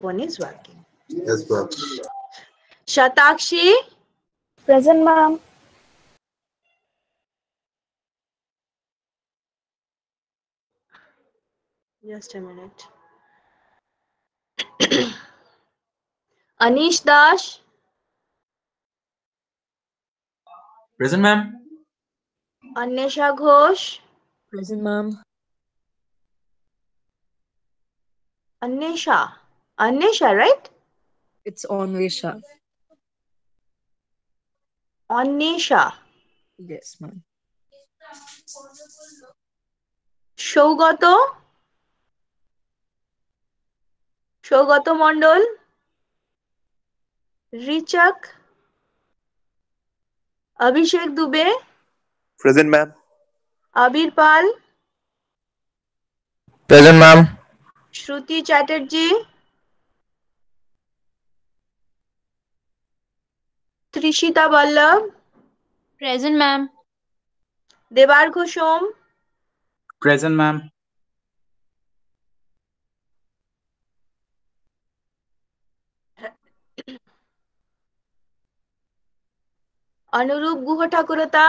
Phone is working. Yes, ma'am. Shatakshi, Present, ma'am. just a minute. Anish Das, Present, ma'am. Anyesha Ghosh, Present, ma'am. Anyesha, right? It's Onvesha. Anyesha, Yes, ma'am. Shaugato, Shaugato Mondol, Richak, Abhishek Dubey, Present, ma'am. Abir Pal, Present, ma'am. Shruti Chatterjee, Trishita Vallabh, Present, ma'am. Debargho Som, Present, ma'am. Anurup Guha Thakurata,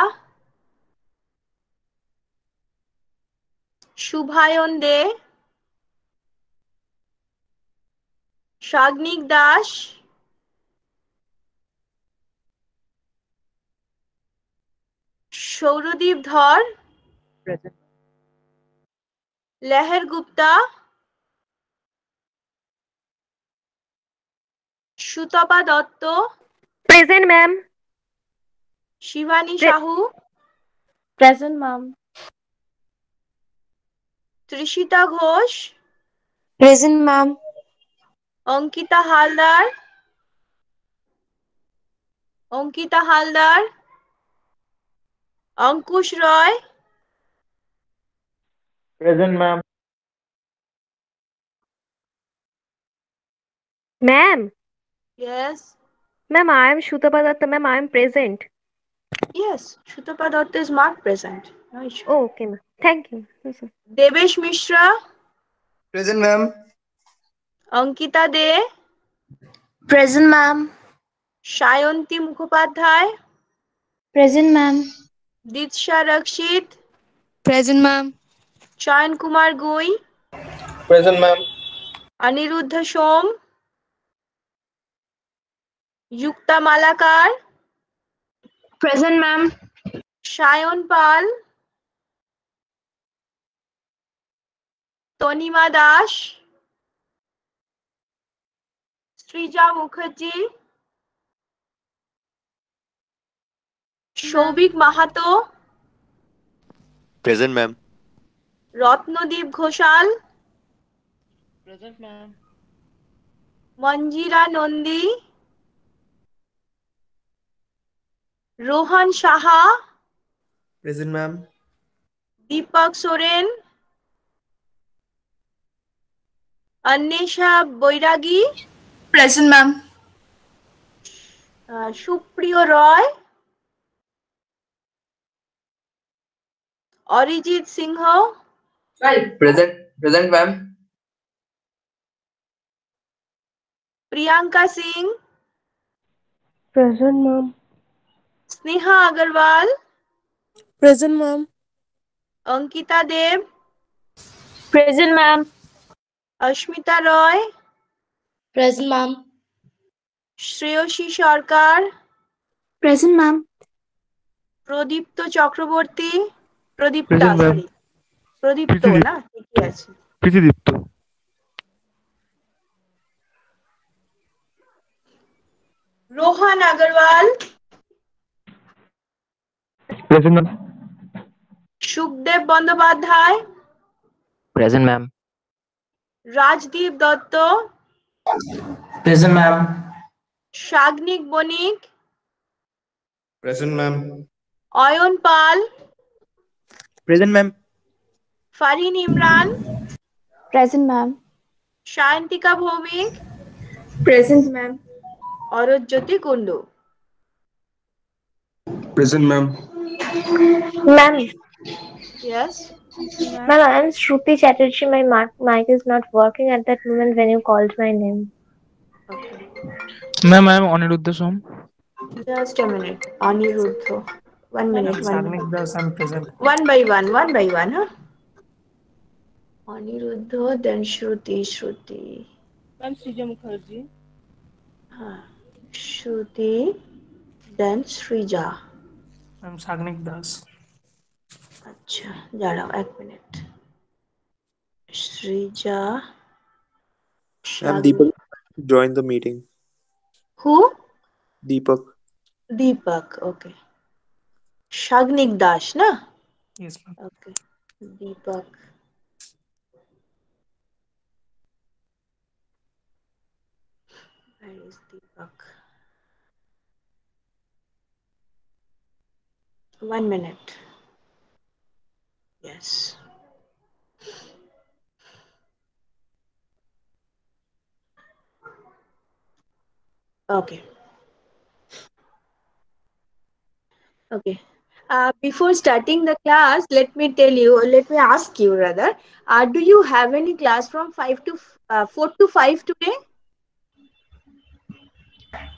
Shubhayon De, Shagnik Das, Shauradip Dhar, Present. Leher Gupta, Sutapa Dotto, Present, ma'am. Shivani Sahu, Present, ma'am. Trishita Ghosh, Present, ma'am. Ankita Haldar, Ankush Roy, Present, ma'am. Ma'am. yes, Ma'am, I am Shutapa Datta. Ma'am, I am present. yes, Sutapa Dotto is marked present. No issue. Oh, okay, ma'am. Thank you. Yes, sir. Devesh Mishra, Present, ma'am. Ankita De, Present, ma'am. Shayanti Mukhopadhyay, Present, ma'am. Diksha Rakshit, Present, ma'am. Chayan Kumar Gui, Present, ma'am. Aniruddha Som, Yukta Malakar, Present, ma'am. Shayon Pal, Tonima Das, Srija Mukherjee, Shobik Mahato, Present, ma'am. Ratnodip Ghoshal, Present, ma'am. Manjira Nandi, Rohan Saha, Present, ma'am. Deepak Soren, Anesha Boiragi, Present, ma'am. Supriyo Roy, Arijit Singh, Present, ma'am. Priyanka Singh, Present, ma'am. Sneha Agarwal, Present, ma'am. Ankita Dev, Present, ma'am. Ashmita Roy, Present, ma'am. Shreyoshi Sarkar, Present, ma'am. Pradipta Chakraborty, Pradipta Present, ma'am. Sorry, Pradipta না, ঠিকই আছে। প্রীতিদীপ্ত। Rohan Agarwal, Present, ma'am. Sukhdev Bandyopadhyay, Present, ma'am. Rajdeep Dutta, Present, ma'am. Sagnik Banik, Present, ma'am. Ayan Pal, Present, ma'am. Farhin Imran, Present, ma'am. Sayantika Bhowmik, Present, ma'am. অরজ্যোতি Kundu. Present, ma'am. Ma'am. Yes, Ma'am, I am Shruti Chatterjee. My mic is not working at that moment when you called my name. Ma'am, I am Aniruddha Som. Just a minute. Aniruddha. 1 minute, 1 minute. Sagnik Das, I'm present. One by one, huh? Aniruddha, then Shruti. Ma'am, Srija Mukherjee. Shruti, then Srija. I'm Sagnik Das. अच्छा जाओ एक minute Srija. I'm Deepak. Join the meeting. Who? Deepak. Deepak. Okay. Shagnik Das, na? Yes, ma'am. Okay. Deepak. Where is Deepak? 1 minute. Yes. Okay. Okay. Before starting the class, let me ask you rather, do you have any class from 4 to 5 today?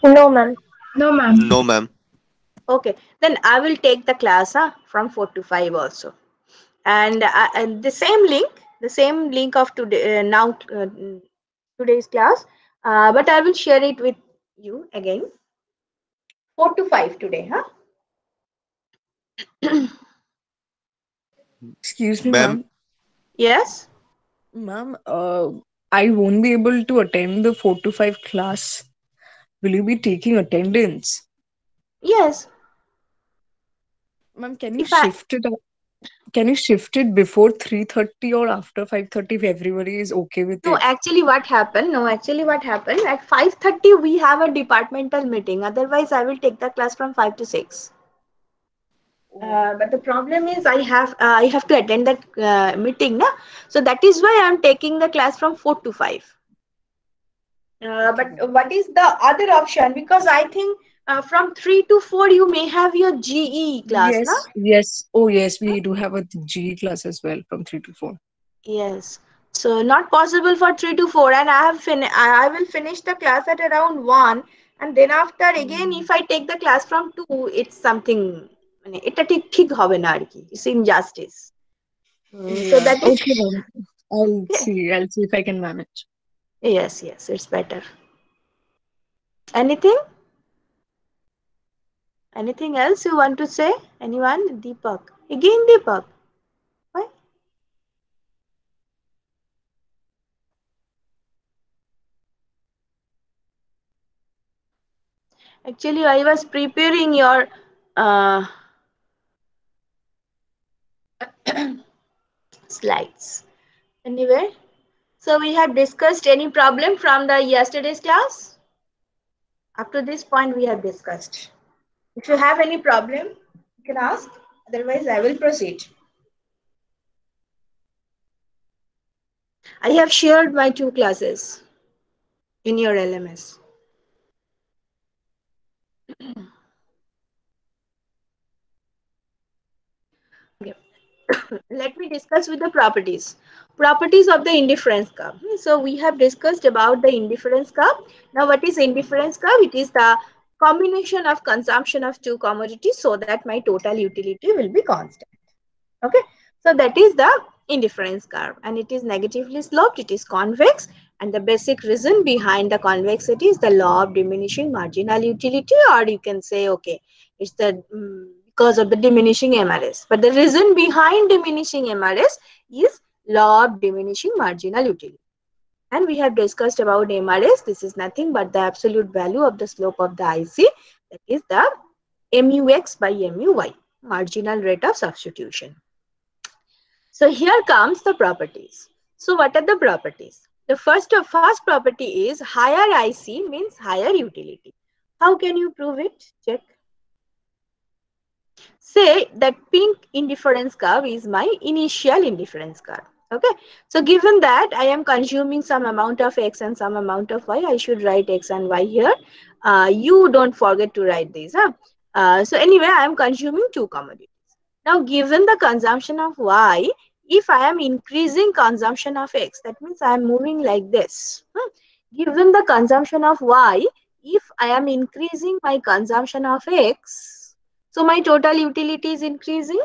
No, ma'am. No, ma'am. Okay, then I will take the class from 4 to 5 also. And the same link of today, today's class, but I will share it with you again. 4 to 5 today, huh? Excuse me, Ma'am. ma'am. Yes. Ma'am, I won't be able to attend the 4 to 5 class. Will you be taking attendance? Yes. Ma'am, can you If I- shift it up? Can you shift it before 3:30 or after 5:30 if everybody is okay with No, it? actually what happened? At 5:30 we have a departmental meeting. Otherwise, I will take the class from 5 to 6. But the problem is I have to attend that meeting, na? So that is why I am taking the class from 4 to 5. But what is the other option? Because I think from 3 to 4 you may have your GE class, na? Yes. Oh, yes, we do have a GE class as well from 3 to 4. Yes. So not possible for 3 to 4, and I will finish the class at around 1, and then after again if I take the class from 2, it's something, এটা ঠিক হবে না আর কি, it's injustice. So Yeah. that is Okay, ma'am. I'll see if I can manage. yes, it's better. Anything else you want to say? Anyone? Deepak. Again Deepak. Why? Actually, I was preparing your slides. Anyway, so we have discussed any problem from the yesterday's class. Up to this point, we have discussed. If you have any problem, you can ask. Otherwise, I will proceed. I have shared my 2 classes in your LMS. Okay. Let me discuss with the properties of the indifference curve. So we have discussed about the indifference curve. Now what is indifference curve? It is the combination of consumption of 2 commodities so that my total utility will be constant. Okay, so that is the indifference curve, and it is negatively sloped, it is convex, and the basic reason behind the convexity is the law of diminishing marginal utility, or you can say, okay, it's the because of the diminishing MRS. But the reason behind diminishing MRS is law of diminishing marginal utility. And we have discussed about MRS. This is nothing but the absolute value of the slope of the IC, that is the MUX by MUY, marginal rate of substitution. So here comes the properties. So what are the properties? The first property is higher IC means higher utility. How can you prove it? Check. Say that pink indifference curve is my initial indifference curve. Okay. So given that I am consuming some amount of X and some amount of Y, I should write X and Y here. You don't forget to write these. So anyway, I am consuming 2 commodities. Now, given the consumption of Y, if I am increasing consumption of X, that means I am moving like this. Given the consumption of Y, if I am increasing my consumption of X, so my total utility is increasing,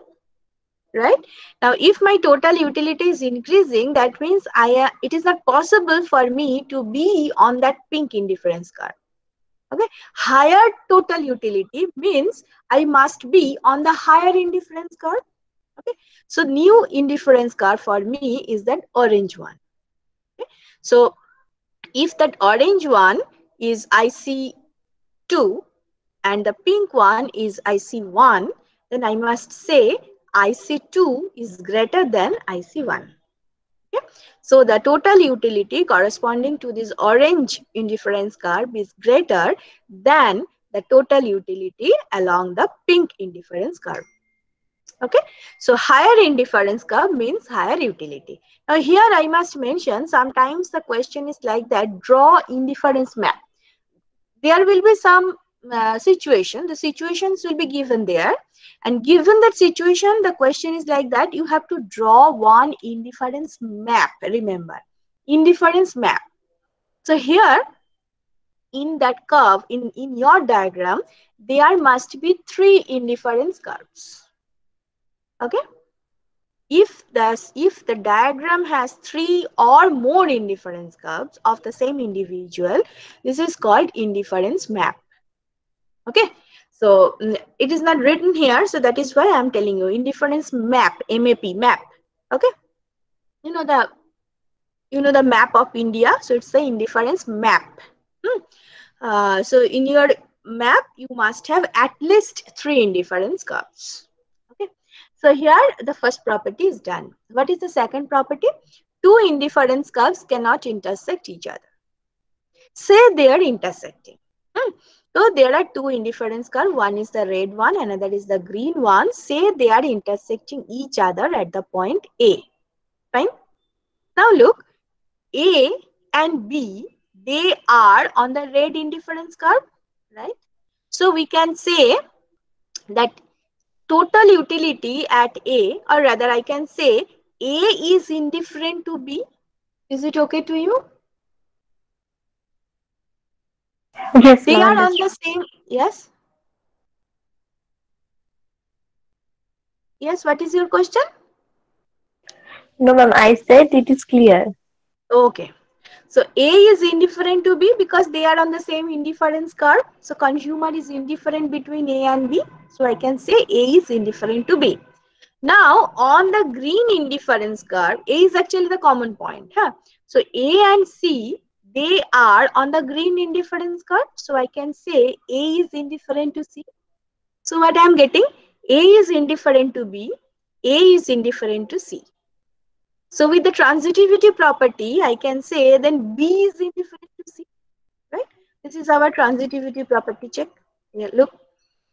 right? Now, if my total utility is increasing, that means it is not possible for me to be on that pink indifference curve. Okay, higher total utility means I must be on the higher indifference curve. Okay, so new indifference curve for me is that orange one. Okay? So if that orange one is IC2 and the pink one is IC1, then I must say IC2 is greater than IC1. Okay? So the total utility corresponding to this orange indifference curve is greater than the total utility along the pink indifference curve. Okay, so higher indifference curve means higher utility. Now here I must mention, sometimes the question is like that, draw indifference map. There will be some situation, the situations will be given there, and given that situation, the question is like that, you have to draw one indifference map. Remember, indifference map. So here in that curve, in your diagram, there must be 3 indifference curves. Okay, if the diagram has 3 or more indifference curves of the same individual, this is called indifference map. Okay, so it is not written here, so that is why I am telling you indifference map, map. Okay, you know the map of India, so it's the indifference map. So in your map you must have at least 3 indifference curves. Okay, so here the first property is done. What is the second property? 2 indifference curves cannot intersect each other. Say they are intersecting. So there are 2 indifference curves. One is the red one, another is the green one. Say they are intersecting each other at the point A. Fine. Now look, A and B, they are on the red indifference curve, right? So we can say that total utility at A, or rather I can say A is indifferent to B. Is it okay to you? Yes, They ma'am. are on the same, yes? Yes, what is your question? No, ma'am. I said it is clear. Okay. So A is indifferent to B because they are on the same indifference curve. So consumer is indifferent between A and B. So I can say A is indifferent to B. Now on the green indifference curve, A is actually the common point. Huh? So A and C, they are on the green indifference curve. So I can say A is indifferent to C. So what I am getting? A is indifferent to B. A is indifferent to C. So with the transitivity property, I can say then B is indifferent to C, right? This is our transitivity property check. Yeah, look,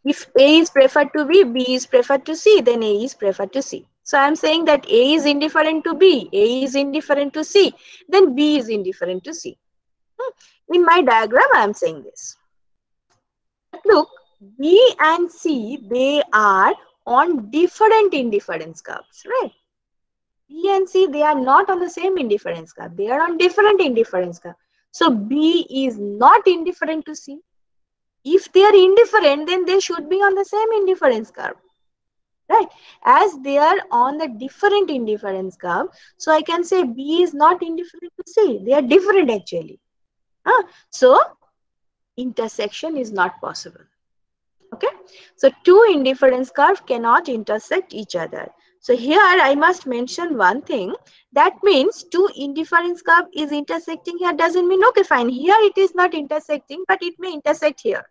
if A is preferred to B, B is preferred to C, then A is preferred to C. So I am saying that A is indifferent to B, A is indifferent to C, then B is indifferent to C. In my diagram, I am saying this. Look, B and C, they are on different indifference curves, right? B and C, they are not on the same indifference curve. They are on different indifference curve. So B is not indifferent to C. If they are indifferent, then they should be on the same indifference curve, right? As they are on the different indifference curve, so I can say B is not indifferent to C. They are different actually. So intersection is not possible. Okay, so 2 indifference curves cannot intersect each other. So here I must mention one thing. That means 2 indifference curve is intersecting here doesn't mean, okay, fine, here it is not intersecting, but it may intersect here.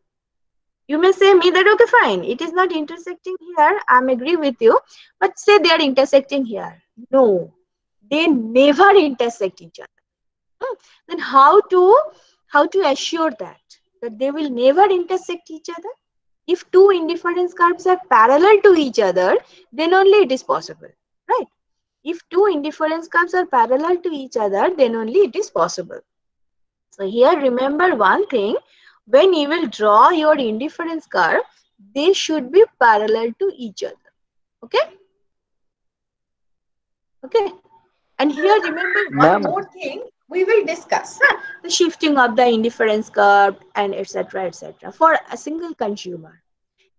You may say me that, okay, fine, it is not intersecting here, I'm agree with you, but say they are intersecting here. No, they never intersect each other. Then how to assure that they will never intersect each other? If 2 indifference curves are parallel to each other, then only it is possible, right? If 2 indifference curves are parallel to each other, then only it is possible. So here remember one thing, when you will draw your indifference curve, they should be parallel to each other. Okay? Okay. And here remember one Ma'am. more thing. We will discuss the shifting of the indifference curve and etc. for a single consumer.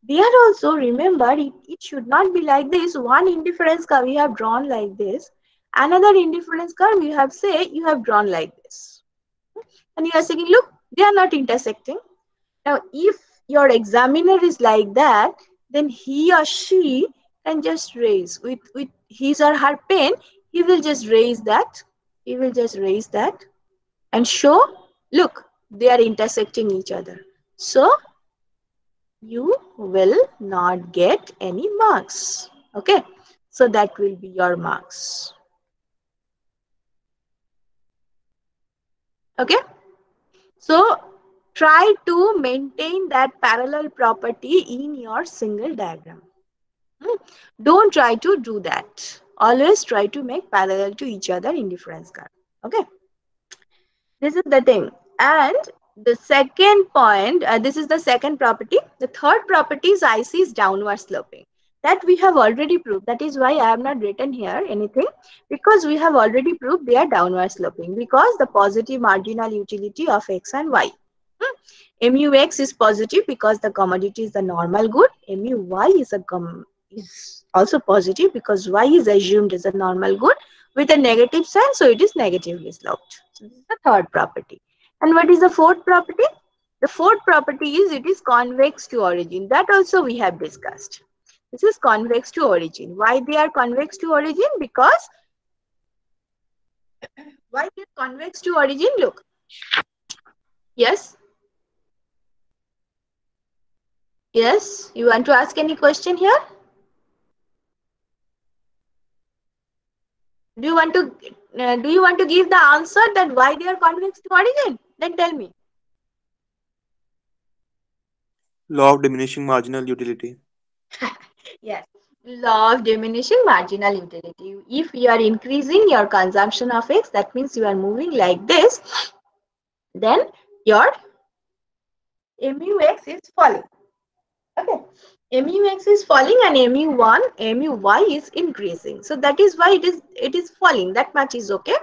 There also, remember, it should not be like this. One indifference curve you have drawn like this, another indifference curve you have drawn like this, and you are saying, look, they are not intersecting. Now, if your examiner is like that, then he or she can just raise with his or her pen. He will just raise that. He will just raise that and show, look, they are intersecting each other. So you will not get any marks. Okay, so that will be your marks. Okay, so try to maintain that parallel property in your single diagram. Don't try to do that. Always try to make parallel to each other indifference curve. Okay, this is the thing. And the second point, this is the second property. The third property is IC is downward sloping. That we have already proved. That is why I have not written here anything, because we have already proved they are downward sloping, because the positive marginal utility of X and Y. MUX is positive because the commodity is the normal good. MUY is also positive because Y is assumed as a normal good with a negative sign, so it is negatively sloped. So this is the third property. And what is the fourth property? The fourth property is it is convex to origin. That also we have discussed. This is convex to origin. Why they are convex to origin? Because why they are convex to origin? Look. Yes. Yes. You want to ask any question here? Do you want to give the answer that why they are convex to origin? Then tell me. Law of diminishing marginal utility. Yes, law of diminishing marginal utility. If you are increasing your consumption of X, that means you are moving like this, then your MUX is falling. Okay, MUX is falling and MUY is increasing. So that is why it is falling. That much is okay.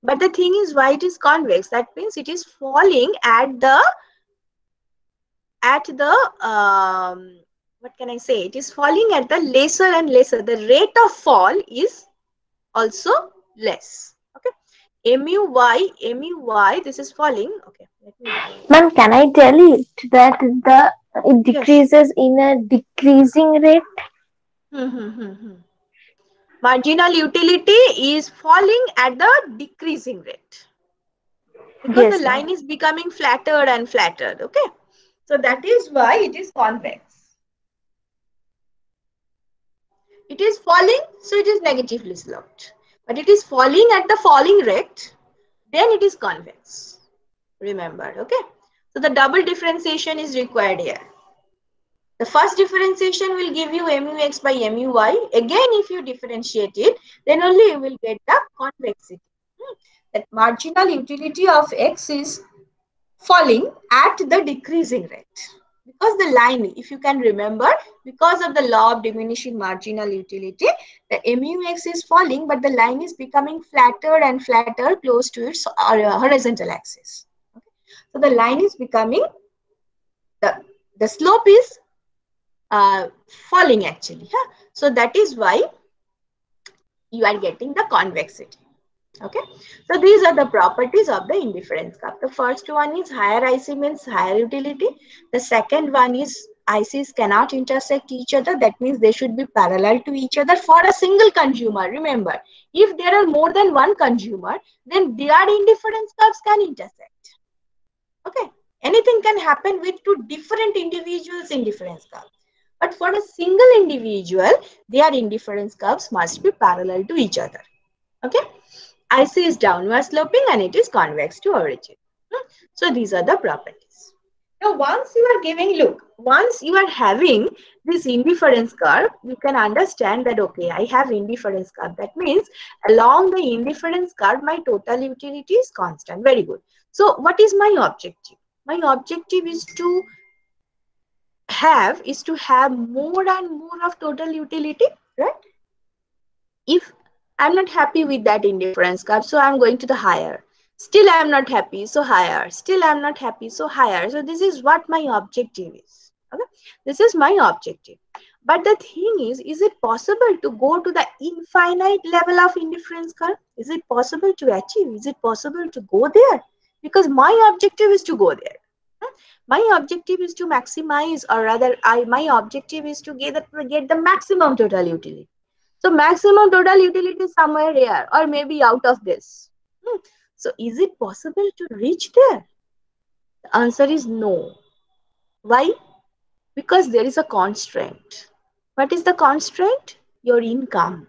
But the thing is why it is convex. That means it is falling at the what can I say? It is falling at the lesser and lesser. The rate of fall is also less. Okay. MUY, this is falling. Okay. Ma'am, can I tell it that it decreases in a decreasing rate? Marginal utility is falling at the decreasing rate. Because Yes, the line is becoming flatter and flatter. Okay. So that is why it is convex. It is falling, so it is negatively sloped. But it is falling at the falling rate, then it is convex. Remember, okay? So the double differentiation is required here. The first differentiation will give you MUX by MUY. Again, if you differentiate it, then only you will get the convexity. That marginal utility of X is falling at the decreasing rate. Because the line, if you can remember, because of the law of diminishing marginal utility, the MUX is falling, but the line is becoming flatter and flatter close to its horizontal axis. Okay. So the line is becoming, the slope is falling actually. Huh? So that is why you are getting the convexity. Okay, so these are the properties of the indifference curve. The first one is higher IC means higher utility. The second one is ICs cannot intersect each other. That means they should be parallel to each other for a single consumer. Remember, if there are more than one consumer, then their indifference curves can intersect. Okay, anything can happen with two different individuals' indifference curves. But for a single individual, their indifference curves must be parallel to each other. Okay. IC is downward sloping and it is convex to origin. So these are the properties. Now once you are giving, look, once you are having this indifference curve, you can understand that, okay, I have indifference curve. That means along the indifference curve, my total utility is constant. Very good. So what is my objective? My objective is to have more and more of total utility, right? If I'm not happy with that indifference curve, so I'm going to the higher. Still I am not happy, so higher. Still I am not happy, so higher. So this is what my objective is. Okay, this is my objective. But the thing is it possible to go to the infinite level of indifference curve? Is it possible to achieve? Is it possible to go there? Because my objective is to go there. My objective is to maximize, or rather my objective is to get the maximum total utility. So maximum total utility is somewhere here, or maybe out of this. So is it possible to reach there? The answer is no. Why? Because there is a constraint. What is the constraint? Your income.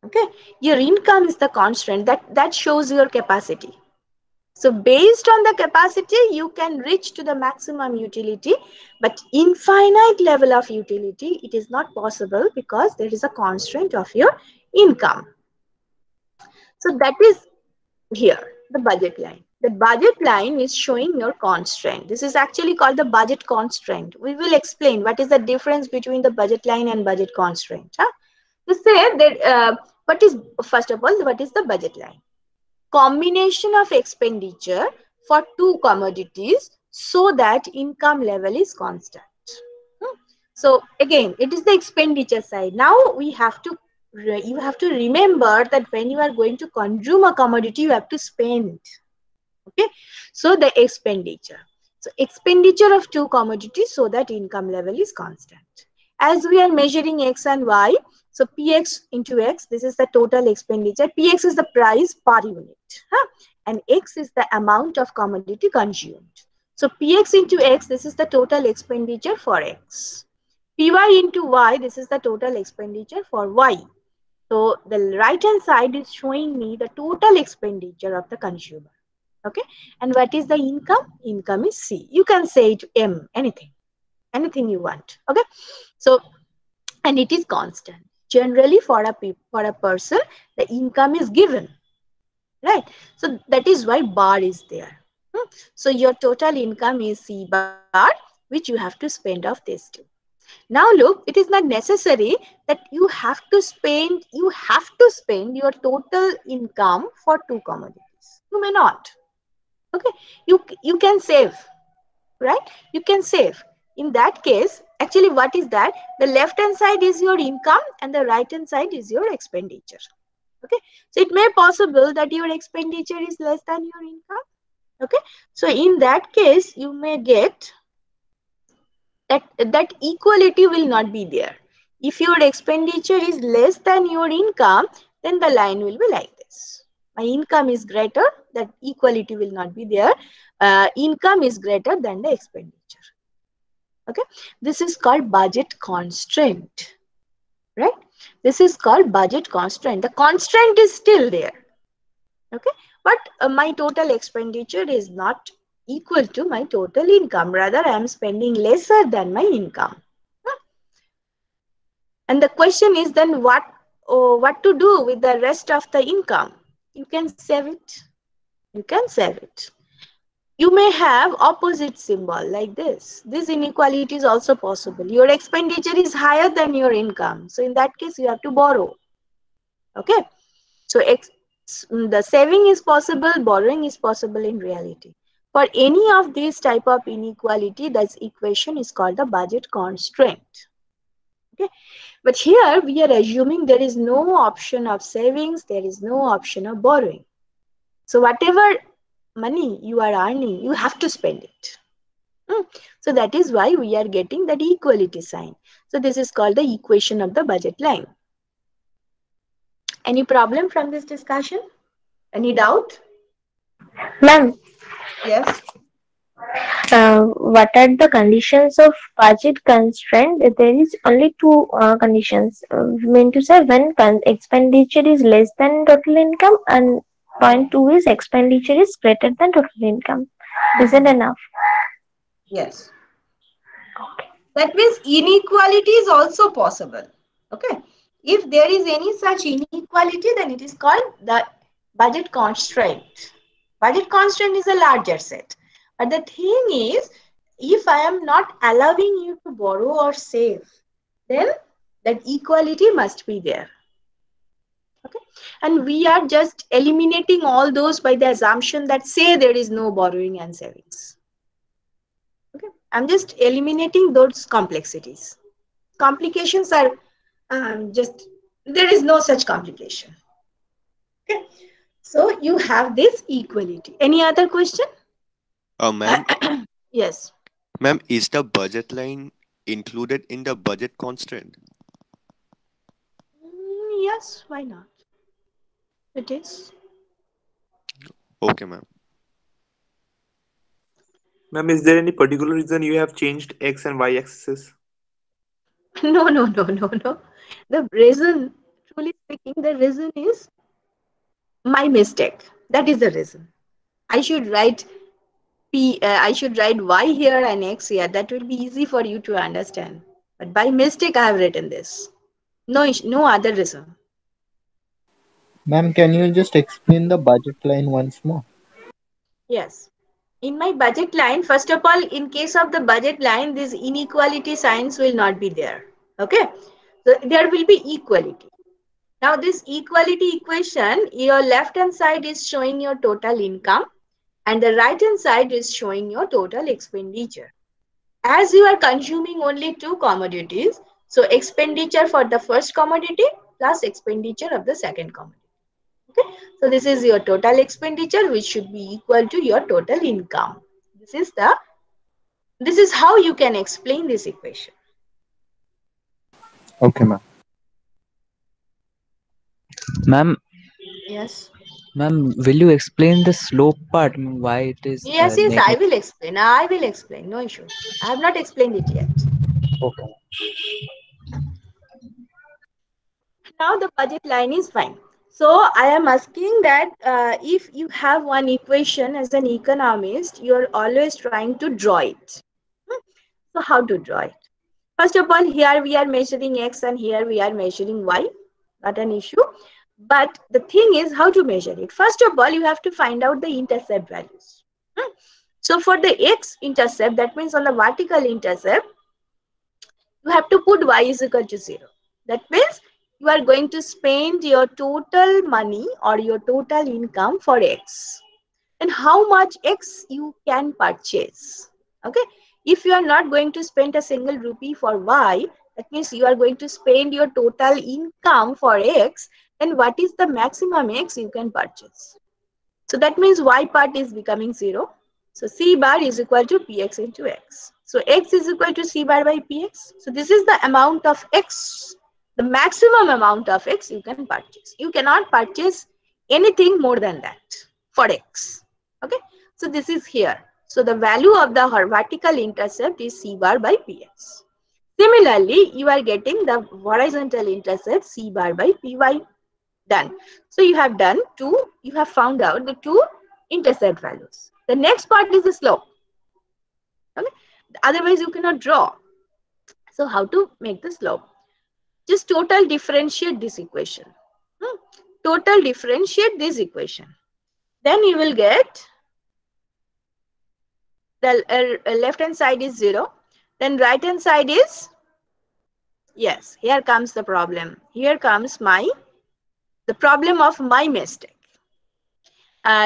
Okay, your income is the constraint that shows your capacity. So based on the capacity, you can reach to the maximum utility, but infinite level of utility, it is not possible because there is a constraint of your income. So that is here, the budget line. The budget line is showing your constraint. This is actually called the budget constraint. We will explain what is the difference between the budget line and budget constraint. To say that, what is, first of all, what is the budget line? Combination of expenditure for two commodities so that income level is constant. So again, it is the expenditure side. Now we have to, you have to remember that when you are going to consume a commodity, you have to spend. Okay, so the expenditure. So expenditure of two commodities so that income level is constant. As we are measuring X and Y, so Px into X, this is the total expenditure. Px is the price per unit, and X is the amount of commodity consumed. So Px into X, this is the total expenditure for X. Py into Y, this is the total expenditure for Y. So the right hand side is showing me the total expenditure of the consumer. Okay, and what is the income? Income is C. You can say it M, anything you want. Okay, so and it is constant. Generally, for a person, the income is given, right? So that is why bar is there. So your total income is C bar, which you have to spend off this two. Now look, it is not necessary that you have to spend your total income for two commodities. You may not. Okay, you can save, right? You can save. In that case, actually what is that? The left hand side is your income and the right hand side is your expenditure. Okay, so it may possible that your expenditure is less than your income. Okay, so in that case you may get that equality will not be there. If your expenditure is less than your income, then the line will be like this. My income is greater, that equality will not be there. Income is greater than the expenditure. Okay, this is called budget constraint, right? This is called budget constraint. The constraint is still there. Okay, but my total expenditure is not equal to my total income. Rather, I am spending lesser than my income. And the question is then what to do with the rest of the income? You can save it. You can save it. You may have opposite symbol like this. This inequality is also possible. Your expenditure is higher than your income. So in that case, you have to borrow. Okay. So the saving is possible, borrowing is possible in reality. For any of these type of inequality, this equation is called the budget constraint. Okay. But here we are assuming there is no option of savings, there is no option of borrowing. So whatever money you are earning, you have to spend it. So that is why we are getting that equality sign. So this is called the equation of the budget line. Any problem from this discussion? Any doubt? Ma'am, Yes. what are the conditions of budget constraint? There is only two conditions. Mean to say when expenditure is less than total income, and point two is expenditure is greater than total income. Is it enough? Yes. That means inequality is also possible. Okay. If there is any such inequality, then it is called the budget constraint. Budget constraint is a larger set. But the thing is, if I am not allowing you to borrow or save, then that equality must be there. Okay, and we are just eliminating all those by the assumption that say there is no borrowing and savings. Okay, I'm just eliminating those complexities. Complications are just, there is no such complication. Okay, so you have this equality. Any other question? Ma'am, Yes. ma'am, is the budget line included in the budget constraint? Yes, why not? It is. Okay, ma'am. Ma'am, is there any particular reason you have changed X and Y axes? No, no, no, no, no. The reason, truly speaking, the reason is my mistake. That is the reason. I should write I should write Y here and X here. That will be easy for you to understand. But by mistake, I have written this. No other reason. Ma'am, can you just explain the budget line once more? Yes. In my budget line, first of all, in case of the budget line, these inequality signs will not be there. Okay. So there will be equality. Now this equality equation, your left hand side is showing your total income and the right hand side is showing your total expenditure. As you are consuming only two commodities, so expenditure for the first commodity plus expenditure of the second commodity. Okay, so this is your total expenditure, which should be equal to your total income. This is how you can explain this equation. Okay, ma'am. Ma'am, Yes. ma'am, will you explain the slope part? Why it is Yes, yes, I negative? will explain. I will explain. No issue. I have not explained it yet. Okay. Now the budget line is fine. So I am asking that if you have one equation as an economist, you are always trying to draw it. Hmm. So how to draw it? First of all, here we are measuring X and here we are measuring Y. Not an issue. But the thing is how to measure it. First of all, you have to find out the intercept values. Hmm. So for the X intercept, that means on the vertical intercept, you have to put Y is equal to 0. That means you are going to spend your total money or your total income for X. And how much X you can purchase. Okay. If you are not going to spend a single rupee for Y, that means you are going to spend your total income for X, then what is the maximum X you can purchase? So that means Y part is becoming 0. So C bar is equal to Px into X. So X is equal to C bar by Px. So this is the amount of X, the maximum amount of X you can purchase. You cannot purchase anything more than that for X. Okay. So this is here. So the value of the vertical intercept is C bar by Px. Similarly, you are getting the horizontal intercept C bar by Py. Done. So you have done two, you have found out the two intercept values. The next part is the slope. Okay? Otherwise, you cannot draw. So how to make the slope? Just total differentiate this equation. Total differentiate this equation. Then you will get the left hand side is 0. Then right hand side is, yes, here comes the problem. Here comes the problem of my mistake.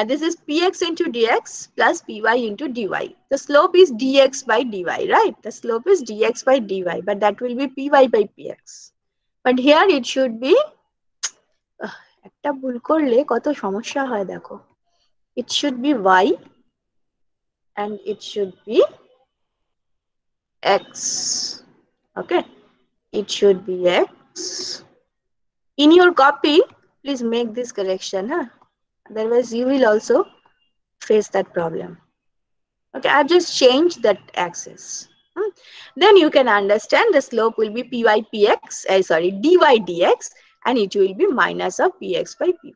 This is px into dx plus py into dy. The slope is dx by dy, right? The slope is dx by dy, but that will be py by px. But here it should be, একটা ভুল করলে কত সমস্যা হয় দেখো. It should be y and it should be x. Okay, it should be x. In your copy, please make this correction. Huh? Otherwise, you will also face that problem. Okay, I've just changed that axis. Then you can understand the slope will be py px, dy dx, and it will be minus of px by py.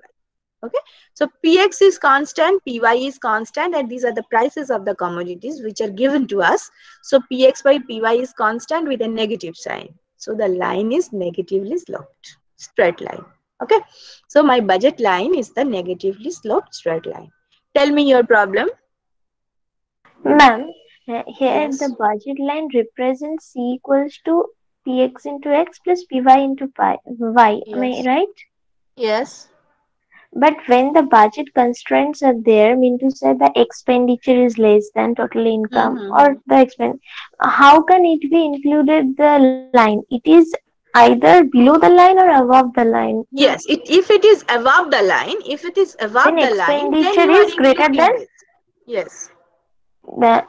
Okay, so px is constant, py is constant, and these are the prices of the commodities which are given to us. So px by py is constant with a negative sign. So the line is negatively sloped, straight line. Okay, so my budget line is the negatively sloped straight line. Tell me your problem. Ma'am, here Yes. the budget line represents C equals to Px into X plus Py into y. Am I Yes. right? Yes. But when the budget constraints are there, mean to say the expenditure is less than total income or Mm-hmm. the expense, how can it be included the line? It is either below the line or above the line. Yes, if it is above the line, Then then expenditure you are is greater than including this. Yes,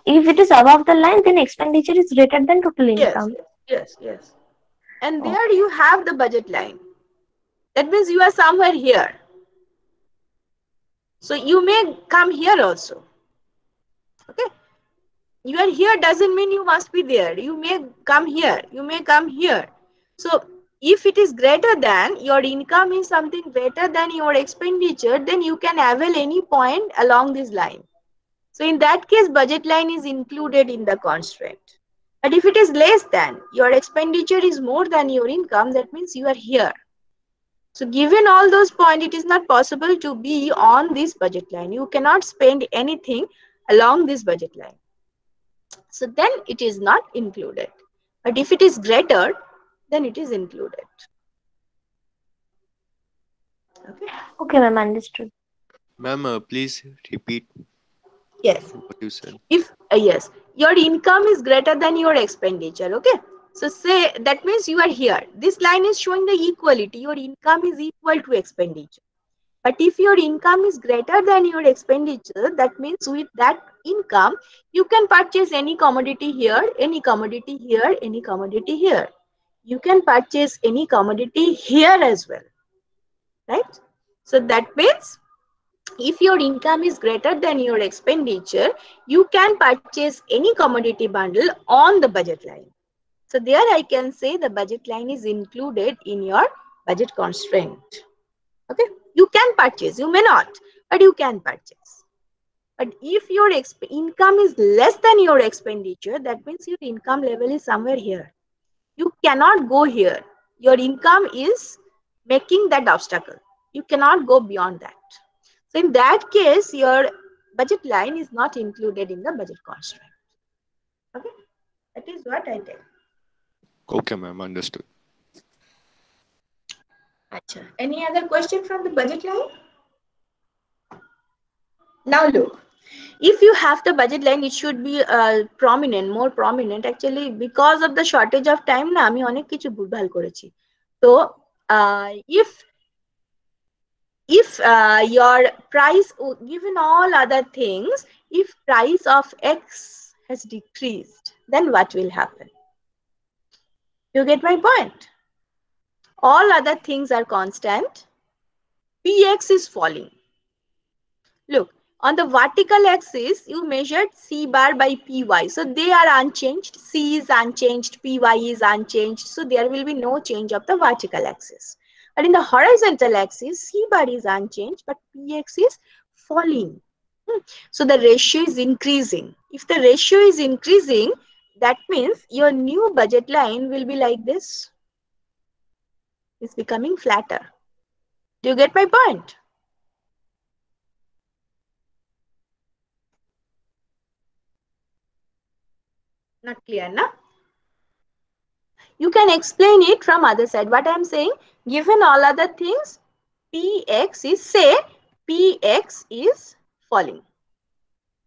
if it is above the line, then expenditure is greater than total yes, income. yes. And there Okay. you have the budget line. That means you are somewhere here. So you may come here also. Okay. You are here doesn't mean you must be there. You may come here. You may come here. So if it is greater than, your income is something greater than your expenditure, then you can avail any point along this line. So in that case, budget line is included in the constraint. But if it is less than, your expenditure is more than your income, that means you are here. So given all those points, it is not possible to be on this budget line. You cannot spend anything along this budget line. So then it is not included. But if it is greater, then it is included. Okay. Okay, ma'am, understood. Ma'am, please repeat Yes. what you said. If yes, your income is greater than your expenditure. Okay. So say that means you are here. This line is showing the equality. Your income is equal to expenditure. But if your income is greater than your expenditure, that means with that income, you can purchase any commodity here, any commodity here, any commodity here. You can purchase any commodity here as well, right? So that means if your income is greater than your expenditure, you can purchase any commodity bundle on the budget line. So there I can say the budget line is included in your budget constraint. Okay, you can purchase, you may not, but you can purchase. But if your income is less than your expenditure, that means your income level is somewhere here. You cannot go here. Your income is making that obstacle. You cannot go beyond that. So in that case, your budget line is not included in the budget constraint. Okay, that is what I tell. Okay, ma'am, understood. Achha. Any other question from the budget line? Now look, if you have the budget line, it should be prominent, more prominent. Actually, because of the shortage of time, na আমি অনেক কিছু ভুলভাল করেছি. So if your price, given all other things, if price of X has decreased, then what will happen? You get my point? All other things are constant. Px is falling. Look, on the vertical axis, you measured C bar by Py. So they are unchanged. C is unchanged. Py is unchanged. So there will be no change of the vertical axis. But in the horizontal axis, C bar is unchanged, but Px is falling. So the ratio is increasing. If the ratio is increasing, that means your new budget line will be like this. It's becoming flatter. Do you get my point? Not clear, na? You can explain it from other side. What I am saying, given all other things, Px is, say, Px is falling.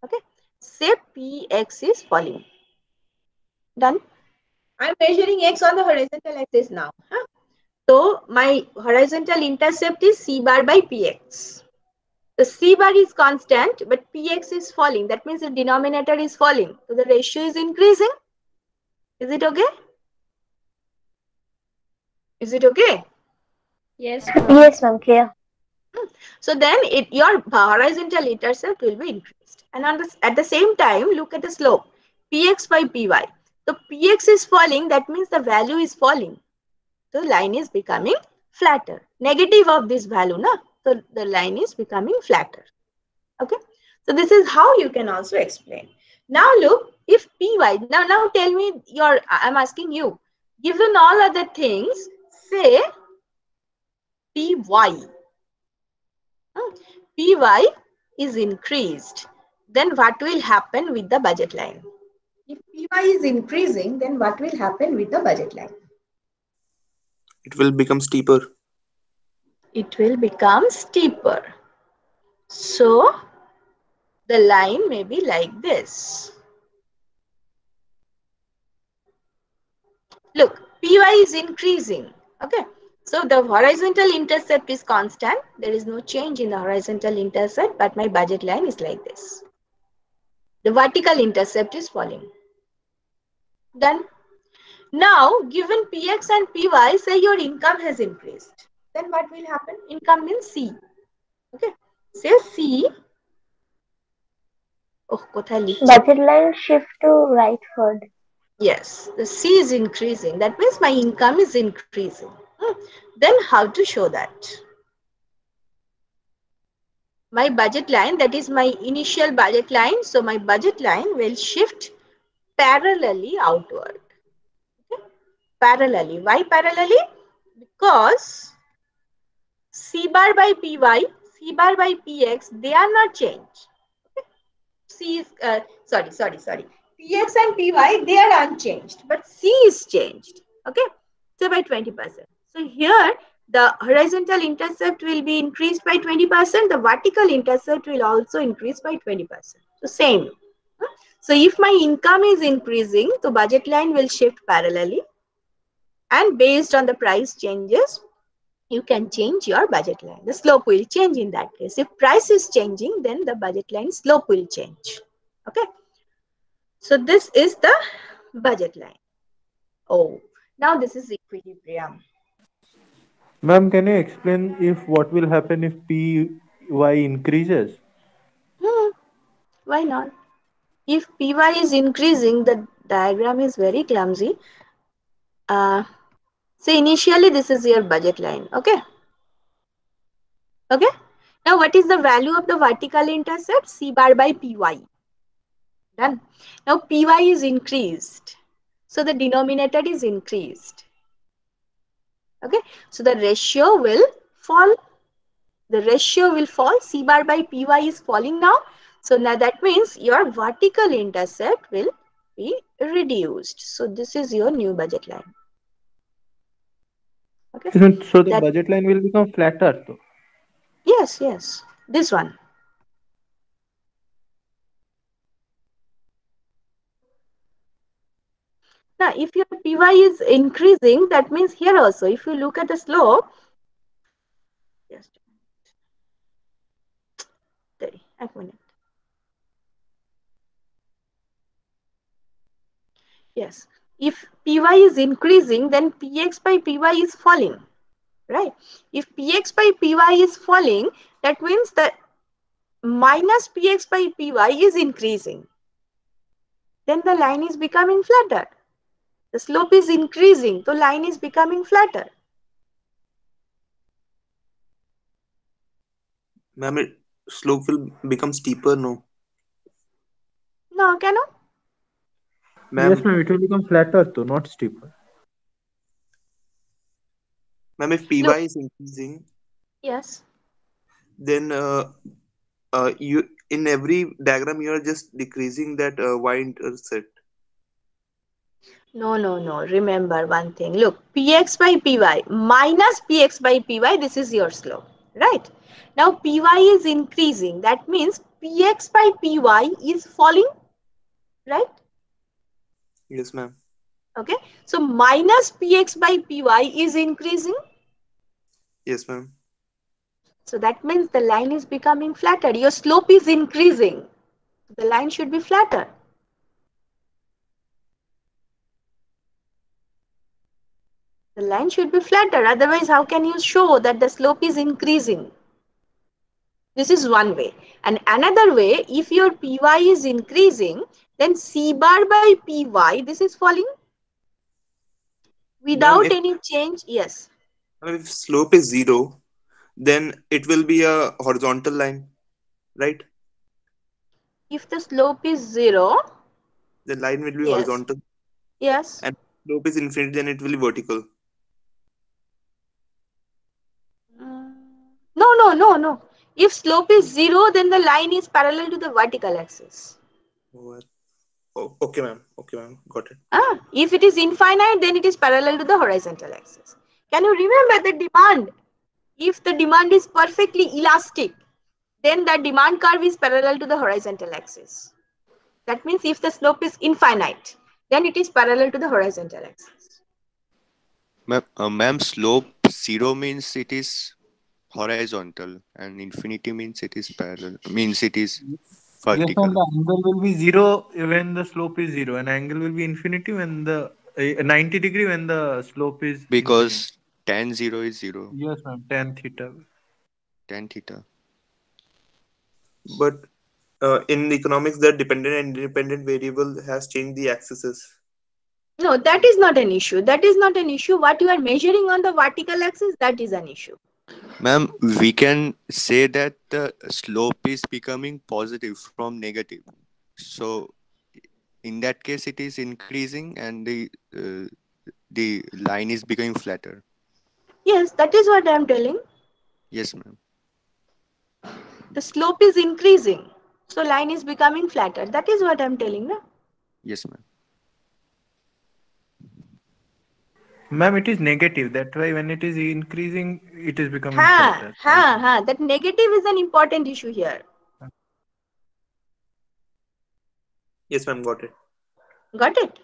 Okay, say Px is falling. Done. I'm measuring x on the horizontal axis now. Huh? So my horizontal intercept is C bar by Px. The C bar is constant, but Px is falling. That means the denominator is falling. So the ratio is increasing. Is it okay? Is it okay? Yes, ma'am, clear. So then your horizontal intercept will be increased. And at the same time, look at the slope. Px by Py. So Px is falling, that means the value is falling. So line is becoming flatter. Negative of this value, na? So the line is becoming flatter. Okay. So this is how you can also explain. Now look, if Py, now tell me I'm asking you, given all other things, say Py. Py is increased, then what will happen with the budget line? If Py is increasing, then what will happen with the budget line? It will become steeper. it will become steeper. So the line may be like this. Look, Py is increasing. Okay. So the horizontal intercept is constant. There is no change in the horizontal intercept, but my budget line is like this. The vertical intercept is falling. Done. Now, given Px and Py, say your income has increased. Then what will happen? Income means C. Okay. Say C. Oh, কোথায় লিখছি? Budget line shift to rightward. Yes, the C is increasing. That means my income is increasing. Then how to show that? My budget line, that is my initial budget line. So my budget line will shift parallelly outward. Okay? Parallelly. Why parallelly? Because C bar by Py, C bar by Px, they are not changed. C is, sorry. Px and Py, they are unchanged, but C is changed. Okay, so by 20%. So here, the horizontal intercept will be increased by 20%. The vertical intercept will also increase by 20%. So same. So if my income is increasing, the budget line will shift parallelly. And based on the price changes, you can change your budget line. The slope will change in that case. If price is changing, then the budget line slope will change. Okay. So this is the budget line. Oh, now this is equilibrium. Ma'am, can you explain if what will happen if Py increases? Why not? If Py is increasing, the diagram is very clumsy. So initially this is your budget line. Okay. Okay. Now what is the value of the vertical intercept? C bar by Py. Done. Now Py is increased. So the denominator is increased. Okay. So the ratio will fall. The ratio will fall. C bar by Py is falling now. So now that means your vertical intercept will be reduced. So this is your new budget line. Okay. So the budget line will become flatter though. Yes. This one. Now, if your Py is increasing, that means here also, if you look at the slope, just a minute. Yes, if Py is increasing, then Px by Py is falling, right? If Px by Py is falling, that means that minus Px by Py is increasing. Then the line is becoming flatter. The slope is increasing, the line is becoming flatter. Ma'am, slope will become steeper, no? No, cannot. Yes, ma'am, it will become flatter though, not steeper. Ma'am, if Py is increasing, yes, then you in every diagram you are just decreasing that y-intercept. No. Remember one thing. Look, Px by Py minus Px by Py, this is your slope, right? Now Py is increasing. That means Px by Py is falling, right? Yes, ma'am. Okay. So minus Px by Py is increasing. Yes, ma'am. So that means the line is becoming flatter. Your slope is increasing. The line should be flatter. The line should be flatter. Otherwise, how can you show that the slope is increasing? This is one way. And another way, if your Py is increasing, then C bar by Py, this is falling without any change. Yes. If slope is 0, then it will be a horizontal line, right? If the slope is 0, the line will be yes. horizontal. Yes. And slope is infinite, then it will be vertical. No. If slope is 0, then the line is parallel to the vertical axis. Oh, okay, ma'am. Got it. If it is infinite, then it is parallel to the horizontal axis. Can you remember the demand? if the demand is perfectly elastic, then the demand curve is parallel to the horizontal axis. That means if the slope is infinite, then it is parallel to the horizontal axis. Ma'am, slope 0 means it is horizontal, and infinity means it is parallel. Means it is Yes, ma'am. vertical. The angle will be zero when the slope is zero, and angle will be infinity when the 90 degree when the slope is increasing. Because tan 0 is 0. Yes, ma'am. Tan theta. Tan theta. But in economics, the dependent and independent variable has changed the axes. No, that is not an issue. That is not an issue. What you are measuring on the vertical axis, that is an issue. Ma'am, we can say that the slope is becoming positive from negative. So in that case, it is increasing, and the line is becoming flatter. Yes, that is what I am telling. Yes, ma'am. The slope is increasing, so line is becoming flatter. That is what I am telling. No? Yes, ma'am. Ma'am, it is negative. That's why when it is increasing, it is becoming Ha, flatter. ha, ha. That negative is an important issue here. Yes, ma'am, got it. Got it?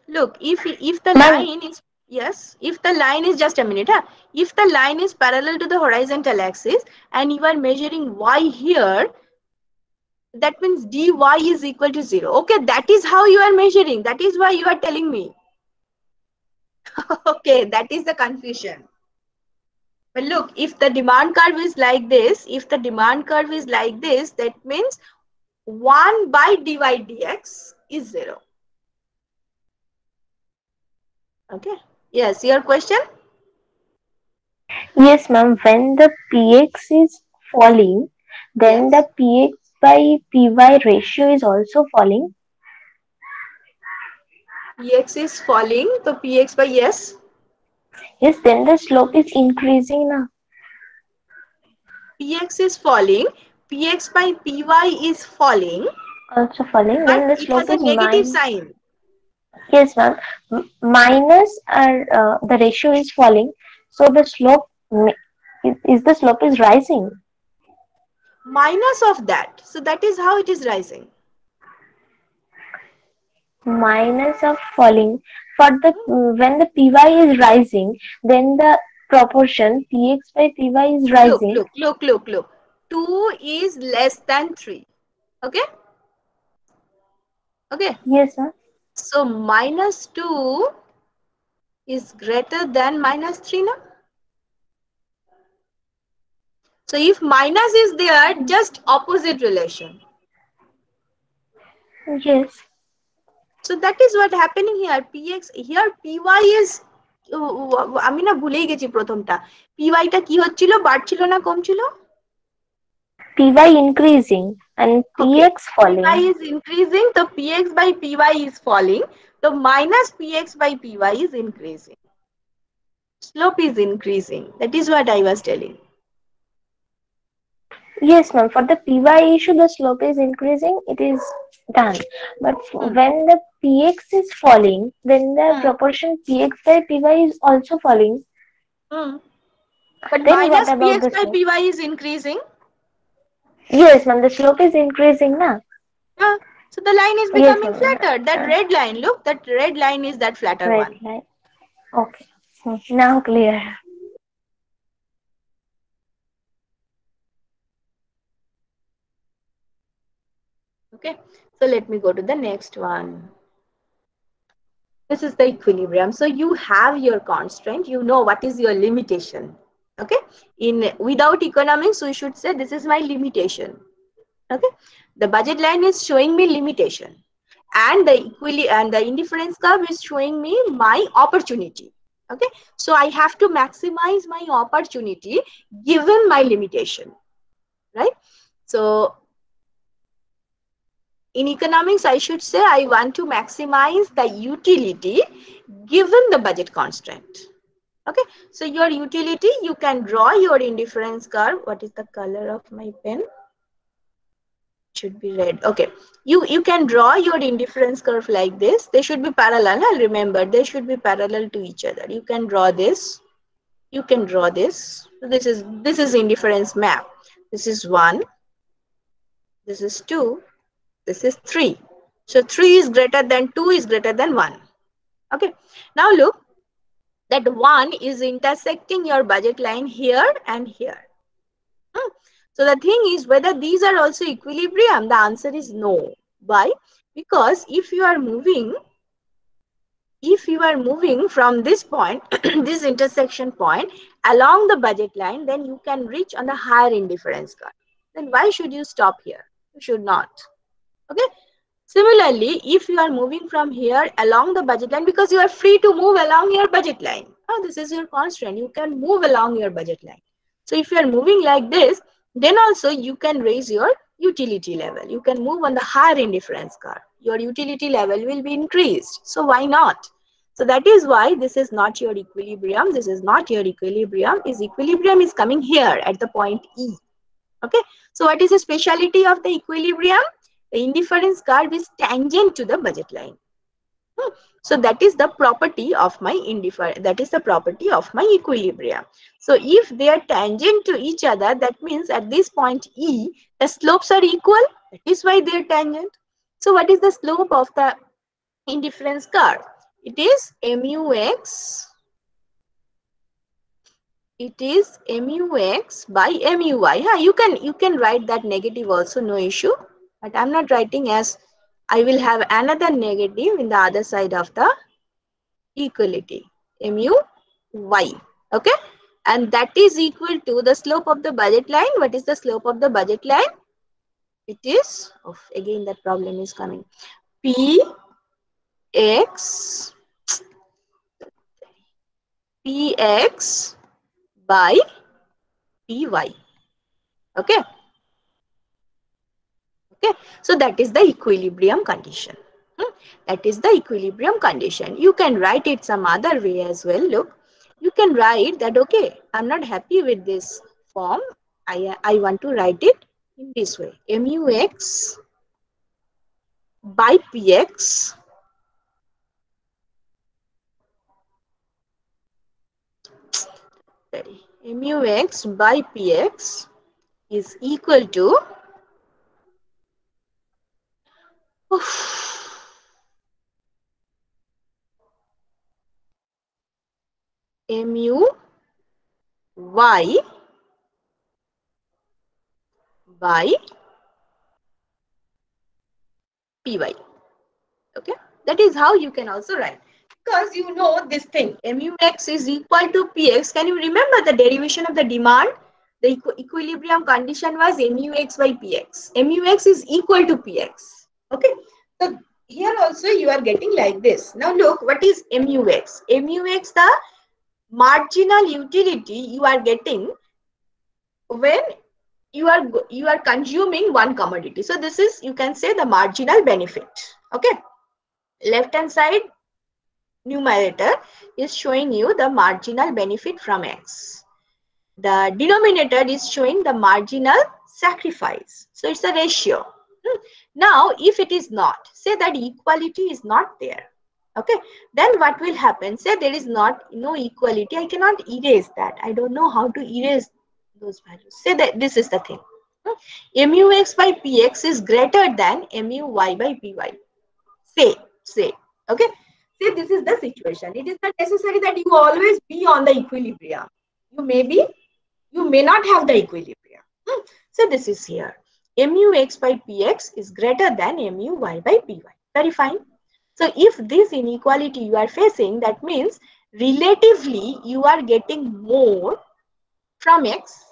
Look, if the Ma'am, line is, yes, if the line is, just a minute, huh? If the line is parallel to the horizontal axis and you are measuring y here, that means dy is equal to 0. Okay, that is how you are measuring. That is why you are telling me. Okay, that is the confusion. But look, if the demand curve is like this, if the demand curve is like this, that means 1 by dy dx is 0. Okay. Yes, your question? yes, ma'am. When the px is falling, then Yes. the px by py ratio is also falling. Px is falling, so px by, yes. Yes, then the slope is increasing now. Px is falling, px by py is falling, Also falling. but Then the it has slope a is negative minus. sign. Yes, ma'am. Minus the ratio is falling, so the slope is the slope is rising. Minus of that. So that is how it is rising. Minus of falling for the when the py is rising, then the proportion px by py is Look, rising. look, look, look, look. 2 is less than 3. Okay? Okay. Yes, ma'am. So minus 2 is greater than minus 3 now. So if minus is there, just opposite relation. Yes. So that is what happening here. Px here py is আমি না ভুলেই গেছি প্রথমটা py টা কি হচ্ছিল বাড়ছিল না কমছিল py increasing and okay px falling. py is increasing so px by py is falling so minus px by py is increasing slope is increasing that is what I was telling. Yes, ma'am. For the py issue, the slope is increasing. It is done. But when the px is falling, then the proportion px by py is also falling. But Then minus what about px the by slope? py is increasing. Yes, ma'am. The slope is increasing now. Yeah. So the line is Yes, becoming ma'am. flatter. That red line, look, that red line is that flatter Red one. line. Okay. Now clear. Okay. So let me go to the next one. This is the equilibrium. So you have your constraint. You know what is your limitation. Okay. In without economics, we should say this is my limitation. Okay. The budget line is showing me limitation. And the indifference curve is showing me my opportunity. Okay, so I have to maximize my opportunity given my limitation, right? So in economics, I should say I want to maximize the utility given the budget constraint. Okay, so your utility, you can draw your indifference curve. What is the color of my pen? Should be red. Okay, you can draw your indifference curve like this. They should be parallel. Remember, they should be parallel to each other. You can draw this. You can draw this. So this is indifference map. This is 1, this is 2, this is 3. So 3 is greater than 2 is greater than 1. Okay. Now look, that 1 is intersecting your budget line here and here. So the thing is, whether these are also equilibrium, the answer is no. Why? Because if you are moving from this point, this intersection point along the budget line, then you can reach on the higher indifference curve. Then why should you stop here? You should not. Okay. Similarly, if you are moving from here along the budget line, because you are free to move along your budget line. Oh, this is your constraint. You can move along your budget line. So if you are moving like this, then also you can raise your utility level. You can move on the higher indifference curve. Your utility level will be increased. So why not? So that is why this is not your equilibrium. This is not your equilibrium. Equilibrium is coming here at the point E. Okay. So what is the speciality of the equilibrium? The indifference curve is tangent to the budget line. So that is the property of my that is the property of my equilibrium. So if they are tangent to each other, that means at this point E, the slopes are equal. That is why they are tangent. So what is the slope of the indifference curve? It is MUX. It is MUX by MUY. Yeah, you can write that negative also, no issue. But I'm not writing, as I will have another negative in the other side of the equality, MUY. Okay, and that is equal to the slope of the budget line. What is the slope of the budget line? It is, again that problem is coming, PX by PY. Okay. Okay, so that is the equilibrium condition. That is the equilibrium condition. You can write it some other way as well. Look, you can write that, okay, I'm not happy with this form. I want to write it in this way. MUX by PX MUX by PX is equal to MUY by PY. Okay, that is how you can also write. Because you know this thing, MUX is equal to PX. Can you remember the derivation of the demand? The equilibrium condition was MUX by PX. MUX is equal to PX. Okay, so here also you are getting like this. Now look, what is MUX? MUX, the marginal utility you are getting when you are consuming one commodity. So this is, you can say, the marginal benefit. Okay, left hand side numerator is showing you the marginal benefit from X. The denominator is showing the marginal sacrifice. So it's a ratio. Now, if it is not, say that equality is not there. Okay, then what will happen? Say there is no equality. I cannot erase that. I don't know how to erase those values. Say that this is the thing. MUX by PX is greater than MUY by PY. Say. Okay. See, this is the situation. It is not necessary that you always be on the equilibrium. You may not have the equilibrium. So this is here. MUX by PX is greater than MUY by PY. Very fine. So if this inequality you are facing, that means relatively you are getting more from X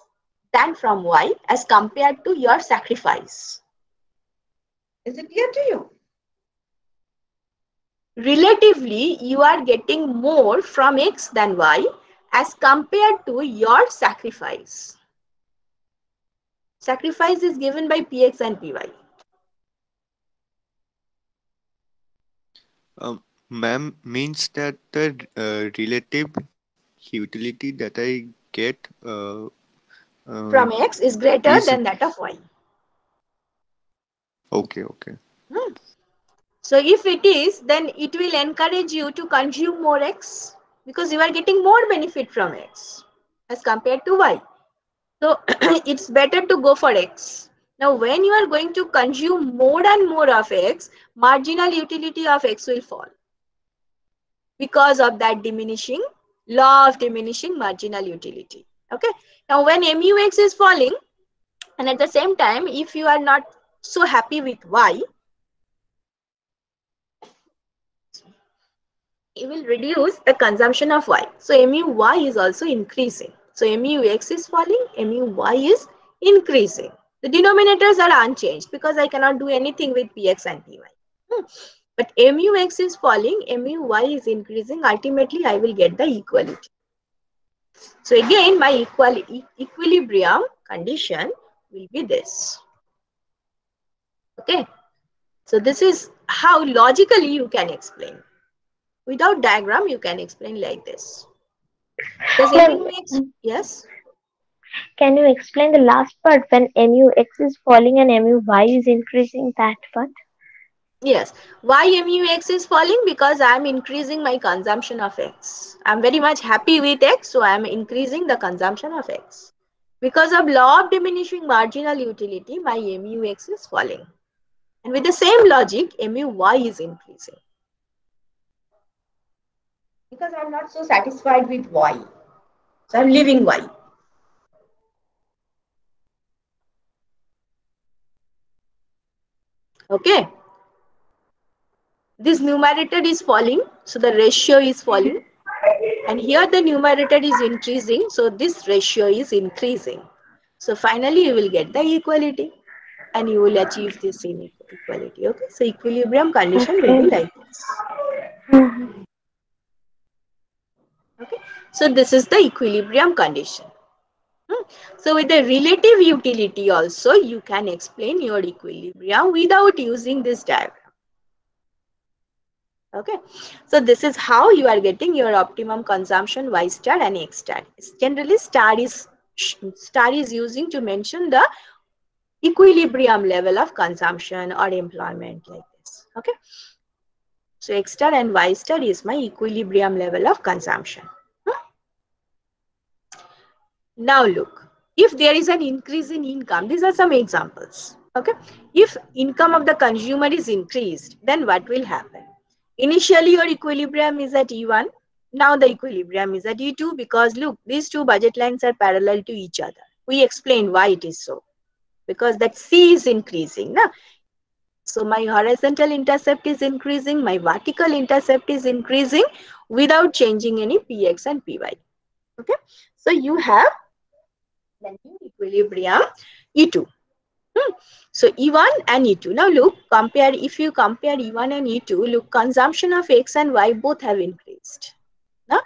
than from Y as compared to your sacrifice. Is it clear to you? Relatively, you are getting more from X than Y as compared to your sacrifice. Sacrifice is given by PX and PY. Ma'am, means that the relative utility that I get from X is greater than that of Y. Okay. So if it is, then it will encourage you to consume more X because you are getting more benefit from X. as compared to Y. So it's better to go for X. Now, when you are going to consume more and more of X, marginal utility of X will fall because of that diminishing law of diminishing marginal utility. Okay. Now, when MUX is falling, and at the same time, if you are not so happy with Y, you will reduce the consumption of Y. So MUY is also increasing. So MUX is falling, MUY is increasing. The denominators are unchanged because I cannot do anything with PX and PY. But MUX is falling, MUY is increasing. Ultimately, I will get the equality. So again, my equilibrium condition will be this. Okay. So this is how logically you can explain. Without diagram, you can explain like this. Does MUX, yes? Can you explain the last part when MUX is falling and MUY is increasing, that part? Yes. Why MUX is falling? Because I am increasing my consumption of X. I am very much happy with X, so I am increasing the consumption of X. Because of law of diminishing marginal utility, my MUX is falling. And with the same logic, MUY is increasing. Because I am not so satisfied with Y. So I am leaving Y. Okay. This numerator is falling, so the ratio is falling. And here the numerator is increasing, so this ratio is increasing. So finally you will get the equality and you will achieve this inequality. Okay, so equilibrium condition will be like this. Okay, so this is the equilibrium condition. So with the relative utility also, you can explain your equilibrium without using this diagram. Okay, so this is how you are getting your optimum consumption Y star and X star. Generally, star is using to mention the equilibrium level of consumption or employment, like this. Okay, so X star and Y star is my equilibrium level of consumption. Now look, if there is an increase in income, these are some examples. Okay, if income of the consumer is increased, then what will happen? Initially, your equilibrium is at E1. Now the equilibrium is at E2 because look, these two budget lines are parallel to each other. We explained why it is so. Because that C is increasing. Na? So my horizontal intercept is increasing, my vertical intercept is increasing without changing any Px and Py. Okay, so you have the new equilibrium E2. So E1 and E2. Now look, if you compare E1 and E2, look, consumption of X and Y both have increased. Now,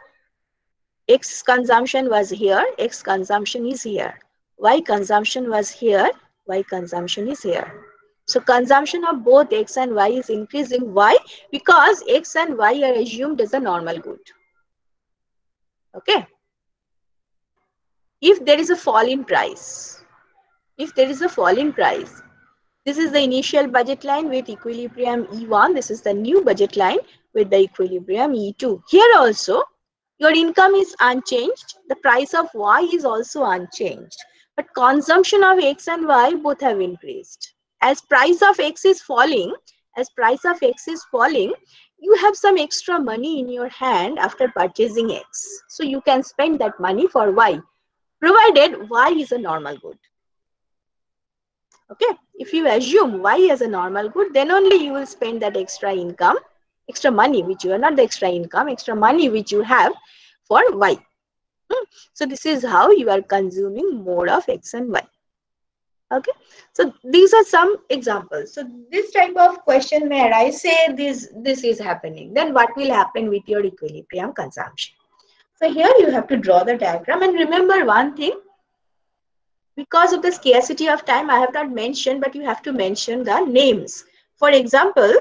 X consumption was here, X consumption is here. Y consumption was here, Y consumption is here. So consumption of both X and Y is increasing. Why? Because X and Y are assumed as a normal good. Okay. If there is a fall in price, this is the initial budget line with equilibrium E1. This is the new budget line with the equilibrium E2. Here also, your income is unchanged. The price of Y is also unchanged. But consumption of X and Y both have increased. As price of X is falling, you have some extra money in your hand after purchasing X. So you can spend that money for Y, provided Y is a normal good. Okay, if you assume Y as a normal good, then only you will spend that extra money which you are not the extra income, extra money which you have for Y. So this is how you are consuming more of X and Y. Okay, so these are some examples. So this type of question may arise, say this is happening, then what will happen with your equilibrium consumption? So here you have to draw the diagram, and remember one thing, because of the scarcity of time, I have not mentioned, but you have to mention the names. For example,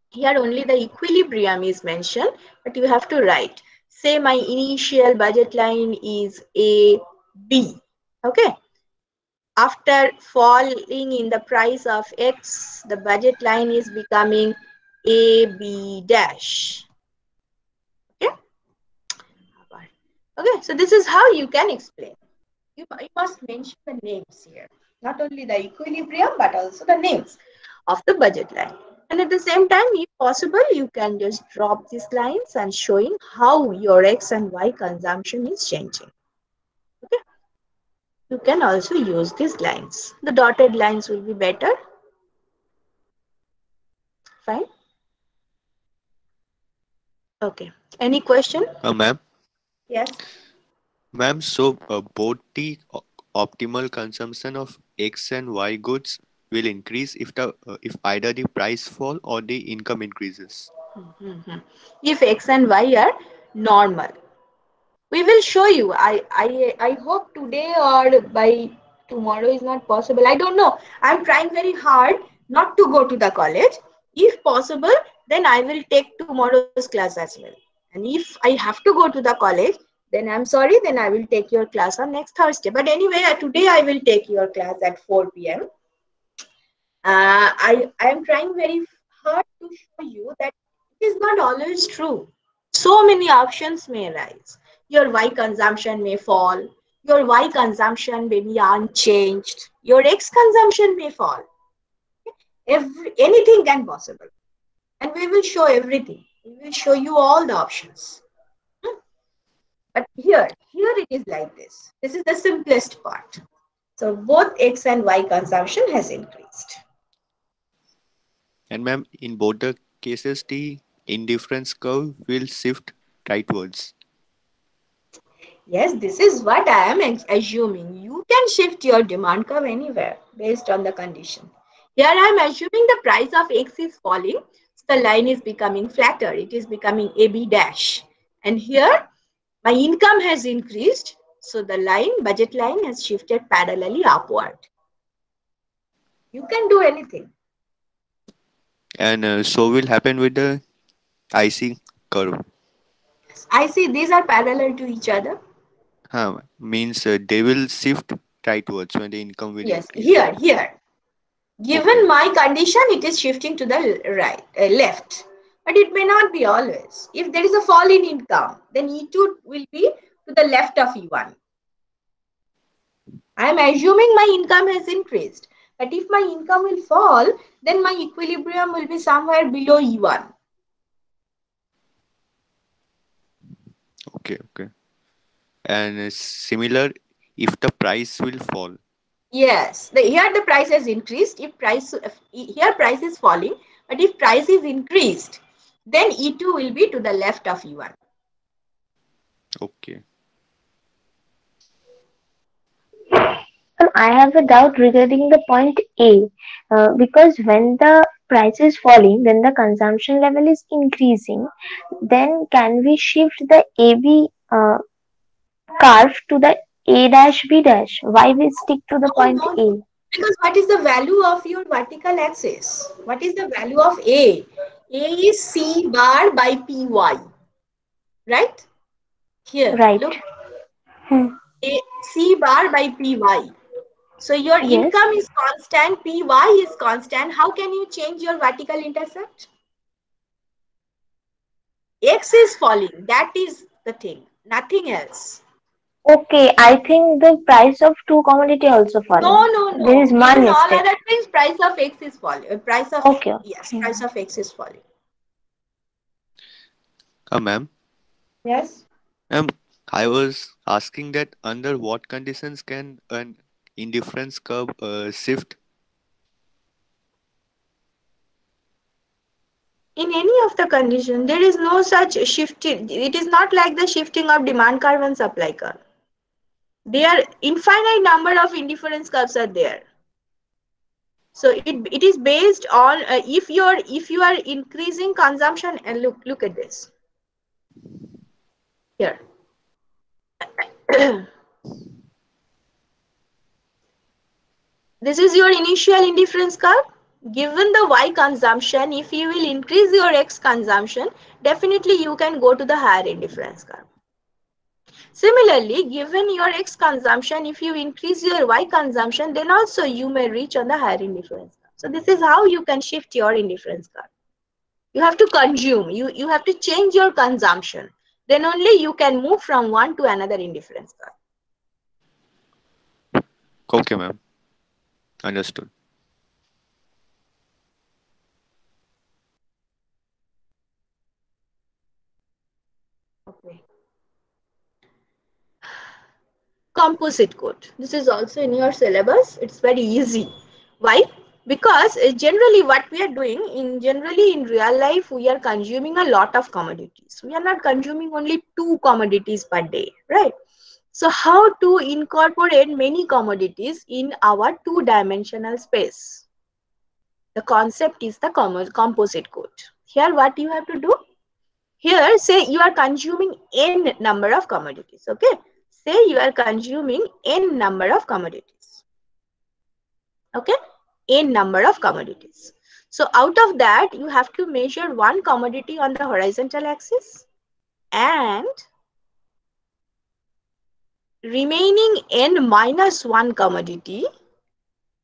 here only the equilibrium is mentioned, but you have to write, say my initial budget line is A, B. Okay. After falling in the price of X, the budget line is becoming A, B dash. Okay. Okay, so this is how you can explain. You must mention the names here, not only the equilibrium but also the names of the budget line. And at the same time, if possible, you can just drop these lines and showing how your X and Y consumption is changing. Okay, you can also use these lines. The dotted lines will be better. Fine. Okay. Any question? Ma'am, Yes. so both the optimal consumption of X and Y goods will increase if either the price fall or the income increases. If X and Y are normal, we will show you. I hope today or by tomorrow is not possible. I don't know. I'm trying very hard not to go to the college. If possible, then I will take tomorrow's class as well. And if I have to go to the college, then I'm sorry, then I will take your class on next Thursday. But anyway, today I will take your class at 4 p.m. I am trying very hard to show you that it is not always true. So many options may arise. Your Y consumption may fall. Your Y consumption may be unchanged. Your X consumption may fall. Anything can possible. And we will show everything. We will show you all the options. But here it is like this. This is the simplest part. So both X and Y consumption has increased. And ma'am, in both the cases, the indifference curve will shift rightwards. Yes, this is what I am assuming. You can shift your demand curve anywhere based on the condition. Here I am assuming the price of X is falling. So the line is becoming flatter. It is becoming AB dash. And here my income has increased. So the budget line has shifted parallelly upward. You can do anything. And so will happen with the IC curve. I see these are parallel to each other. Means they will shift rightwards when the income will Yes, increase. here. Given my condition, it is shifting to the left. But it may not be always. If there is a fall in income, then E2 will be to the left of E1. I am assuming my income has increased. But if my income will fall, then my equilibrium will be somewhere below E1. Okay. And similar, if the price will fall. Yes, here the price has increased. Here price is falling, but if price is increased, then E2 will be to the left of E1. Okay. I have a doubt regarding the point A, because when the price is falling, when the consumption level is increasing, then can we shift the AB curve to the A dash B dash? Why we stick to the point A? Because what is the value of your vertical axis? What is the value of A? A is C bar by PY. Right? Here, right. Look. C bar by PY. So your income is constant, PY is constant. How can you change your vertical intercept? X is falling. That is the thing. Nothing else. Okay, I think the price of two commodity also falling. No. There is one Given all mistake. other things, price of X is falling. Price of price of X is falling. Ma'am. Yes. I was asking that under what conditions can an indifference curve shift? In any of the condition, there is no such shifting. It is not like the shifting of demand curve and supply curve. There are infinite number of indifference curves are there. So it is based on if you are increasing consumption, and look at this here. This is your initial indifference curve. Given the Y consumption, if you will increase your X consumption, definitely you can go to the higher indifference curve. Similarly, given your X consumption, if you increase your Y consumption, then also you may reach on the higher indifference curve. So this is how you can shift your indifference curve. You have to consume. You have to change your consumption. Then only you can move from one to another indifference curve. Okay, ma'am. Understood. Okay. Composite code. This is also in your syllabus. It's very easy. Why? Because generally what we are doing generally in real life, we are consuming a lot of commodities. We are not consuming only 2 commodities per day, right? So how to incorporate many commodities in our 2-dimensional space? The concept is the composite code. Here what you have to do? Here say you are consuming n number of commodities. Okay, say you are consuming n number of commodities. Okay, n number of commodities. So out of that you have to measure one commodity on the horizontal axis and remaining n minus 1 commodity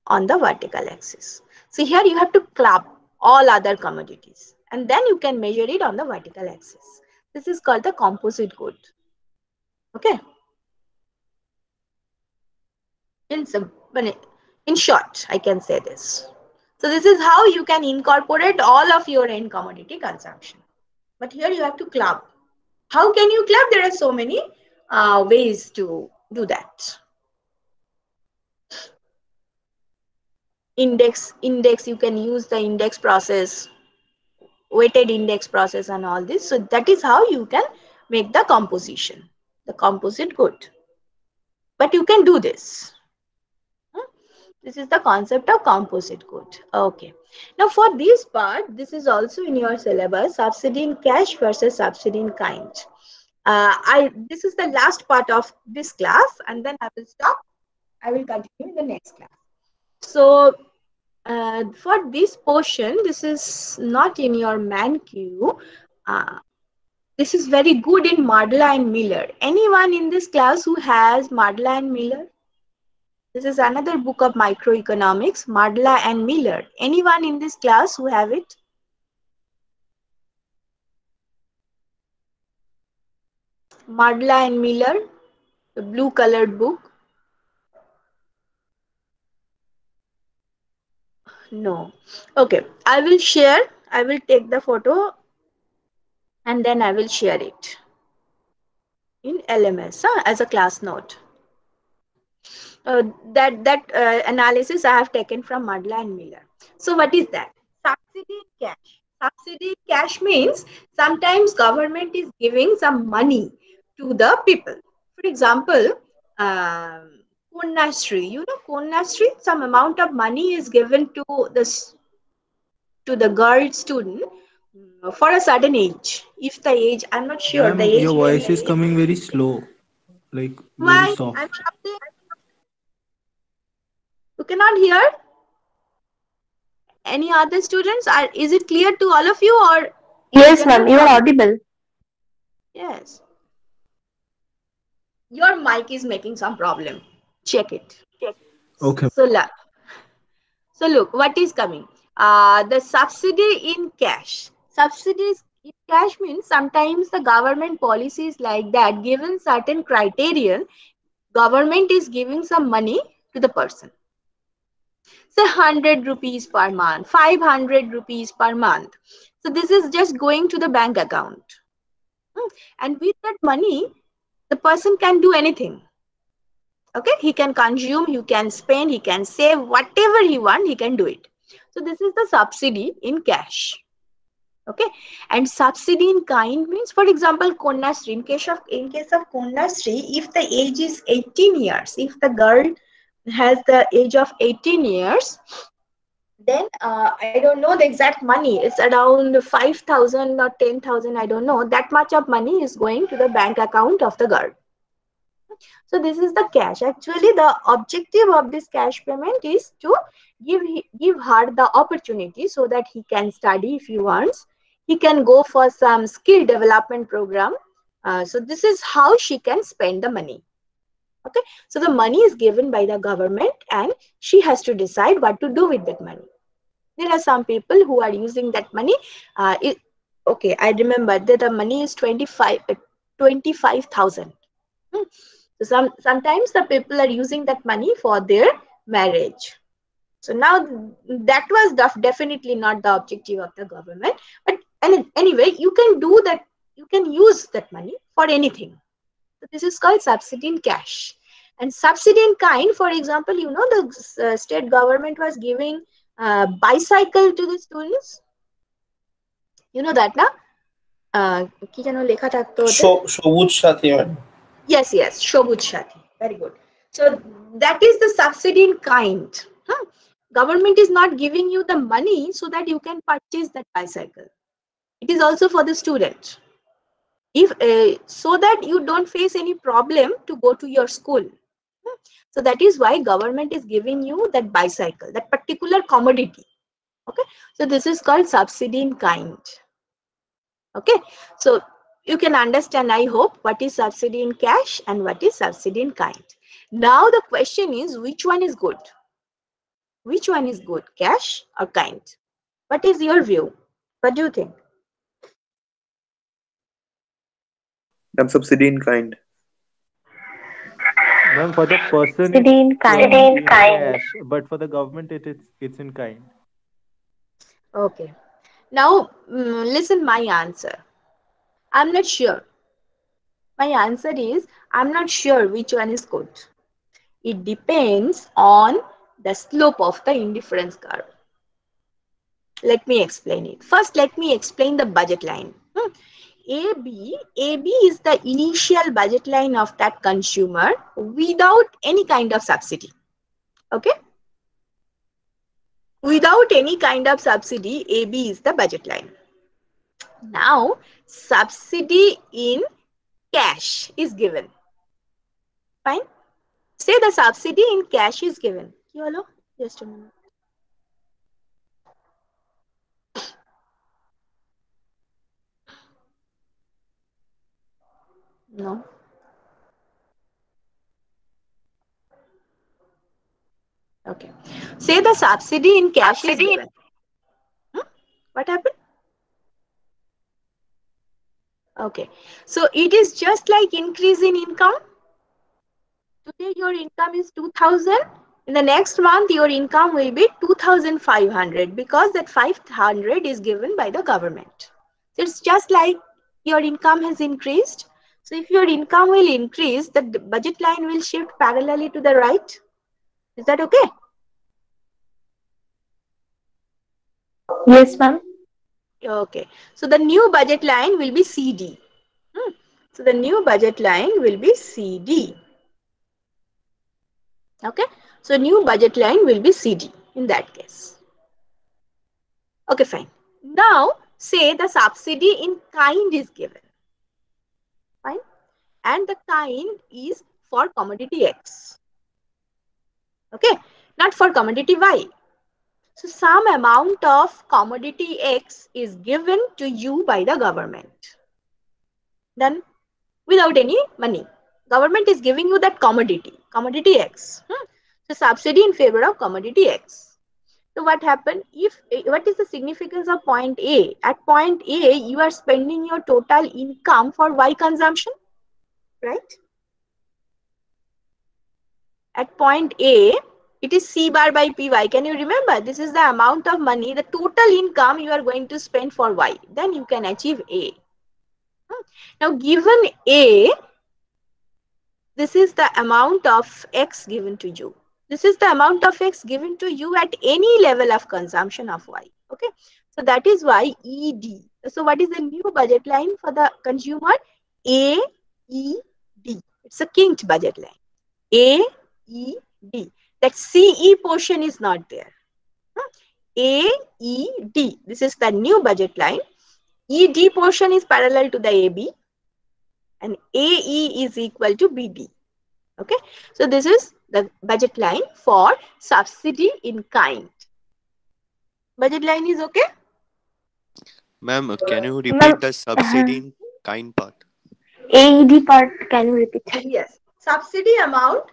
on the vertical axis. So here you have to club all other commodities and then you can measure it on the vertical axis. This is called the composite code. Okay. In short, I can say this. So this is how you can incorporate all of your end commodity consumption. But here you have to club. How can you club? There are so many ways to do that. Index, you can use the index process, weighted index process and all this. So that is how you can make the composition, the composite good. But you can do this. This is the concept of composite code. Okay. Now for this part, this is also in your syllabus, subsidy in cash versus subsidy in kind. This is the last part of this class and then I will stop. I will continue in the next class. So for this portion, this is not in your man queue. This is very good in Madla and Miller. Anyone in this class who has Madla and Miller? This is another book of microeconomics, Madla and Miller. Anyone in this class who have it? Madla and Miller, the blue colored book. No. Okay, I will share. I will take the photo and then I will share it in LMS as a class note. That analysis I have taken from Madla and Miller. So what is that? Subsidy in cash. Subsidy in cash means sometimes government is giving some money to the people. For example, Konyasri. You know Konyasri? Some amount of money is given to the girl student for a certain age. If the age, I'm not sure the Ma'am, age. your voice is coming very slow, like very Why? soft. I'm shouting. You cannot hear? Any other students? Is it clear to all of you or Yes, general ma'am, you are problem? audible. Yes. Your mic is making some problem. Check it. Okay. So, look, what is coming? The subsidy in cash. Subsidies in cash means sometimes the government policies like that, given certain criterion, government is giving some money to the person. Say 100 rupees per month, 500 rupees per month. So this is just going to the bank account. And with that money, the person can do anything. Okay, he can consume, he can spend, he can save, whatever he want, he can do it. So this is the subsidy in cash. Okay, and subsidy in kind means, for example, Konyasri. In case of Konyasri, if the age is 18 years, if the girl has the age of 18 years, then I don't know the exact money. It's around 5,000 or 10,000. I don't know. That much of money is going to the bank account of the girl. So this is the cash. Actually, the objective of this cash payment is to give her the opportunity so that he can study if he wants. He can go for some skill development program. So this is how she can spend the money. Okay. So the money is given by the government and she has to decide what to do with that money. There are some people who are using that money. Okay, I remember that the money is 25. 25,000. So sometimes the people are using that money for their marriage. So now that was definitely not the objective of the government. But anyway, you can do that. You can use that money for anything. So this is called subsidy in cash. And subsidy in kind, for example, the state government was giving bicycle to the students. You know that, na? কি যেন লেখা থাকতো ওতে? সবুজ সাথী ma'am Yes, সবুজ সাথী. Very good. So that is the subsidy in kind. Government is not giving you the money so that you can purchase that bicycle. It is also for the student. If so that you don't face any problem to go to your school. So that is why government is giving you that bicycle, that particular commodity. Okay, so this is called subsidy in kind. Okay, so you can understand, I hope, what is subsidy in cash and what is subsidy in kind. Now the question is, which one is good? Which one is good, cash or kind? What is your view? What do you think? Subsidy in kind. Ma'am, for the person Subsidy in kind. in cash, but for the government it's in kind. Okay. Now listen my answer. I'm not sure. My answer is I'm not sure which one is good. It depends on the slope of the indifference curve. Let me explain it. First, let me explain the budget line. AB is the initial budget line of that consumer without any kind of subsidy. Okay? Without any kind of subsidy, AB is the budget line. Now, subsidy in cash is given. Fine? Say the subsidy in cash is given. Hello? Just a minute. No. Okay. Say the subsidy in cash is given. What happened? Okay. So it is just like increase in income. Today your income is 2,000. In the next month your income will be 2,500 because that 500 is given by the government. So it's just like your income has increased. So if your income will increase, the budget line will shift parallelly to the right. Is that okay? Yes, ma'am. Okay. So the new budget line will be CD. So the new budget line will be CD. Okay. So new budget line will be CD in that case. Okay, fine. Now say the subsidy in kind is given. Fine. And the kind is for commodity X. Okay. Not for commodity Y. So some amount of commodity X is given to you by the government. Then without any money. Government is giving you that commodity X. So subsidy in favor of commodity X. So what happened? What is the significance of point A? At point A, you are spending your total income for Y consumption, right? At point A, it is C bar by PY. Can you remember? This is the amount of money, the total income you are going to spend for Y. Then you can achieve A. Now, given A, this is the amount of X given to you. This is the amount of X given to you at any level of consumption of Y. Okay. So that is why ED. So what is the new budget line for the consumer? AED. It's a kinked budget line. AED. That CE portion is not there. AED. This is the new budget line. ED portion is parallel to the AB. And AE is equal to BD. Okay. So this is the budget line for subsidy in kind. Budget line is okay? Ma'am, can you repeat the subsidy in kind part? AED part, can you repeat? Yes. Subsidy amount.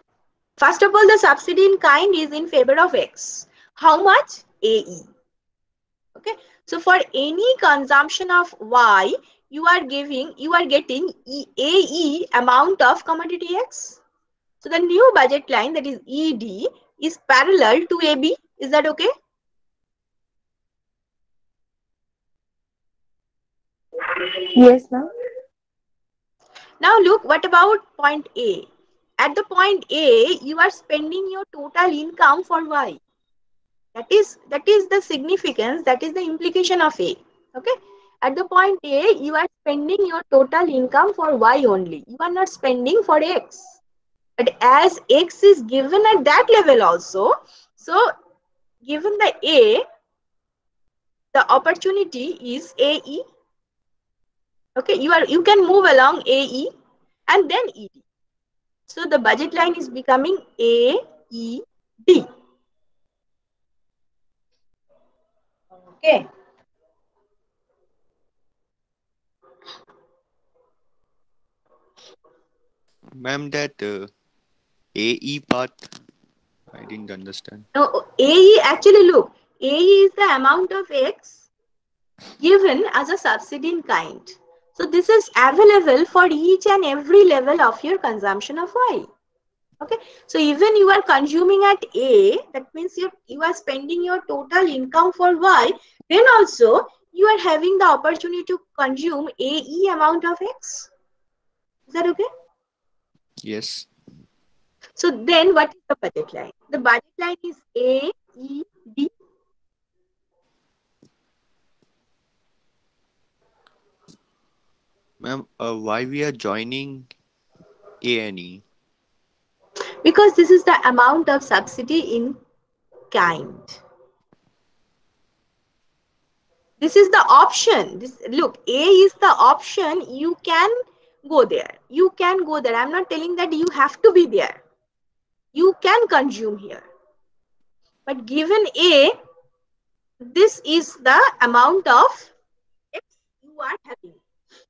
First of all, the subsidy in kind is in favor of X. How much? AE. Okay. So for any consumption of Y, you are getting AE amount of commodity X. So the new budget line, that is ED, is parallel to AB. Is that okay? Yes, ma'am. Now look, what about point A? At the point A, you are spending your total income for Y. That is the significance, that is the implication of A. Okay. At the point A, you are spending your total income for Y only. You are not spending for X. But as X is given at that level also, so given the A, the opportunity is AE. Okay, you can move along AE and then ED. So the budget line is becoming AED. Okay. Ma'am, that AE part, I didn't understand. No, AE, actually look, AE is the amount of X given as a subsidy in kind. So this is available for each and every level of your consumption of Y. Okay, so even you are consuming at A, that means you are spending your total income for Y, then also you are having the opportunity to consume AE amount of X. Is that okay? Yes. So then what is the budget line? The budget line is AED. Ma'am, why we are joining A and E? Because this is the amount of subsidy in kind. This is the option. Look, A is the option. You can go there. You can go there. I'm not telling that you have to be there. You can consume here. But given A, this is the amount of X you are having.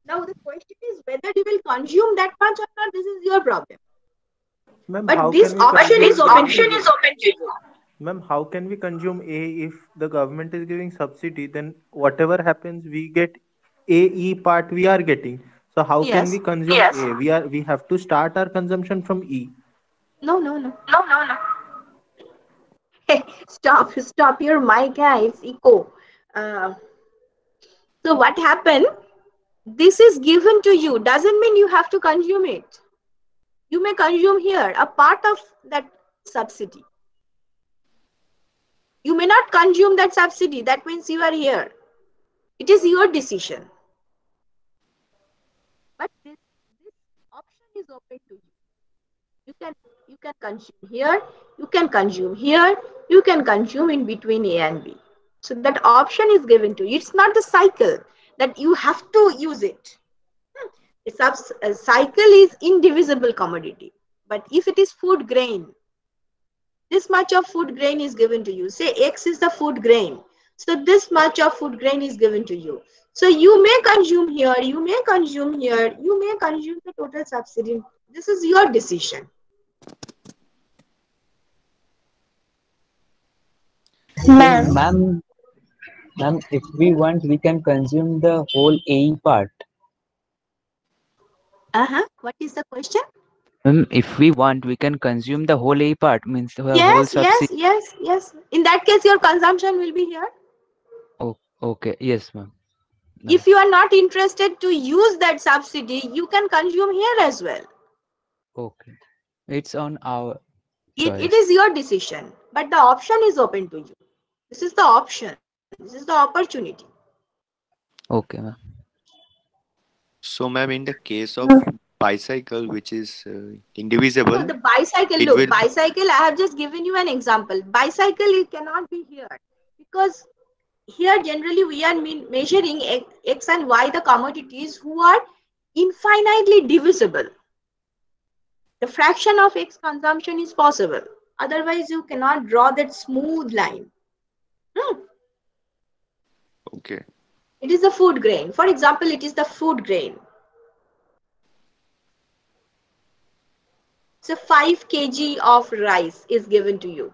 Now the question is whether you will consume that much or not. This is your problem. Ma'am, But how this can we option is consume open to A? you. Ma'am, how can we consume A if the government is giving subsidy? Then whatever happens, we get AE part we are getting. So how can we Yes. consume A? We have to start our consumption from E. No. Hey, stop your mic, it's echo. Uh, so what happened? This is given to you. Doesn't mean you have to consume it. You may consume here a part of that subsidy. You may not consume that subsidy. That means you are here. It is your decision. But this option is open to you. You can consume here, you can consume here, you can consume in between A and B. So that option is given to you. It's not the cycle that you have to use it. A cycle is indivisible commodity. But if it is food grain, this much of food grain is given to you. Say X is the food grain. So this much of food grain is given to you. So you may consume here, you may consume here, you may consume the total subsidy. This is your decision. Ma'am, Ma'am, if we want, we can consume the whole AE part. What is the question? If we want, we can consume the whole AE part, means the whole subsidy. Yes. In that case, your consumption will be here. Oh, okay. Yes, ma'am. If you are not interested to use that subsidy, you can consume here as well. Okay. It's on our choice. It is your decision, but the option is open to you. This is the option. This is the opportunity. Okay, ma'am. So, ma'am, in the case of bicycle, which is indivisible, No, the bicycle, it look, will. bicycle, I have just given you an example. Bicycle, it cannot be here because here generally we are measuring X and Y, the commodities who are infinitely divisible. The fraction of X consumption is possible. Otherwise, you cannot draw that smooth line. Okay. It is the food grain. For example, it is the food grain. So 5 kg of rice is given to you.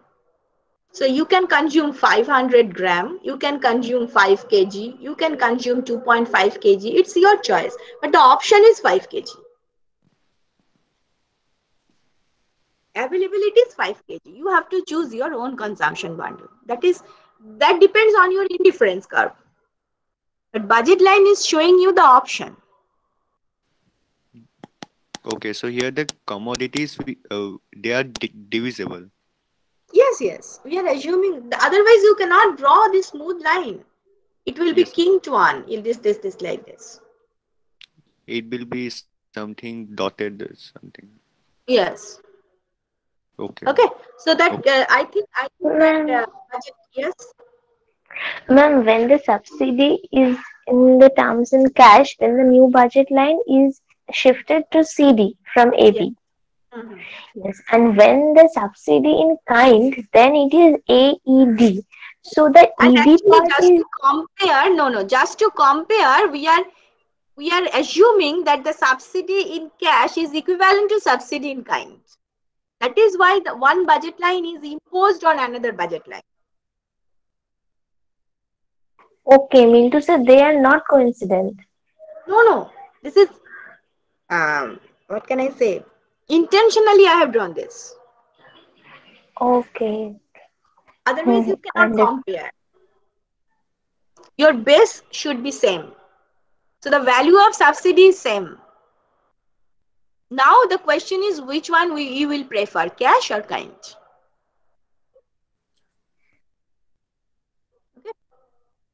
So you can consume 500 gram, you can consume 5 kg, you can consume 2.5 kg. It's your choice. But the option is 5 kg. Availability is 5 kg. You have to choose your own consumption bundle. That depends on your indifference curve. But budget line is showing you the option. Okay, so here the commodities they are divisible. Yes. We are assuming. Otherwise, you cannot draw this smooth line. It will be Yes, king to one in this like this. it will be something dotted something. Yes. Okay, Okay. So that okay. I think that Ma'am, budget. Yes. ma'am, when the subsidy is in the terms in cash, then the new budget line is shifted to CD from Yes. AB. Mhm. Yes, and when the subsidy in kind, then it is AED. So the And ED actually, part just is to compare, no, just to compare, we are assuming that the subsidy in cash is equivalent to subsidy in kind. That is why the one budget line is imposed on another budget line. okay, mean to say they are not coincident. No. This is what can I say? Intentionally, I have drawn this. Okay. Otherwise, you cannot Understood. compare. Your base should be same. So the value of subsidy is same. Now the question is which one you will prefer, cash or kind? Okay.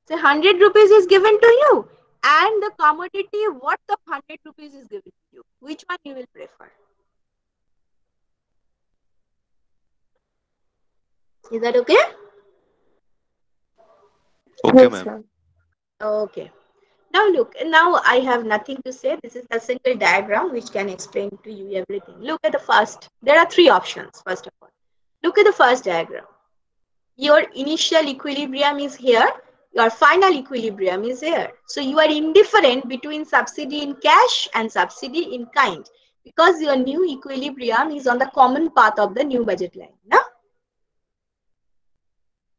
So 100 rupees is given to you and the commodity worth of 100 rupees is given to you. Which one you will prefer? Is that okay? Okay, Yes, ma'am. ma'am. Okay. Now look, now I have nothing to say. This is a single diagram which can explain to you everything. Look at the first. There are three options, first of all. Look at the first diagram. Your initial equilibrium is here. Your final equilibrium is here. So you are indifferent between subsidy in cash and subsidy in kind because your new equilibrium is on the common path of the new budget line. No?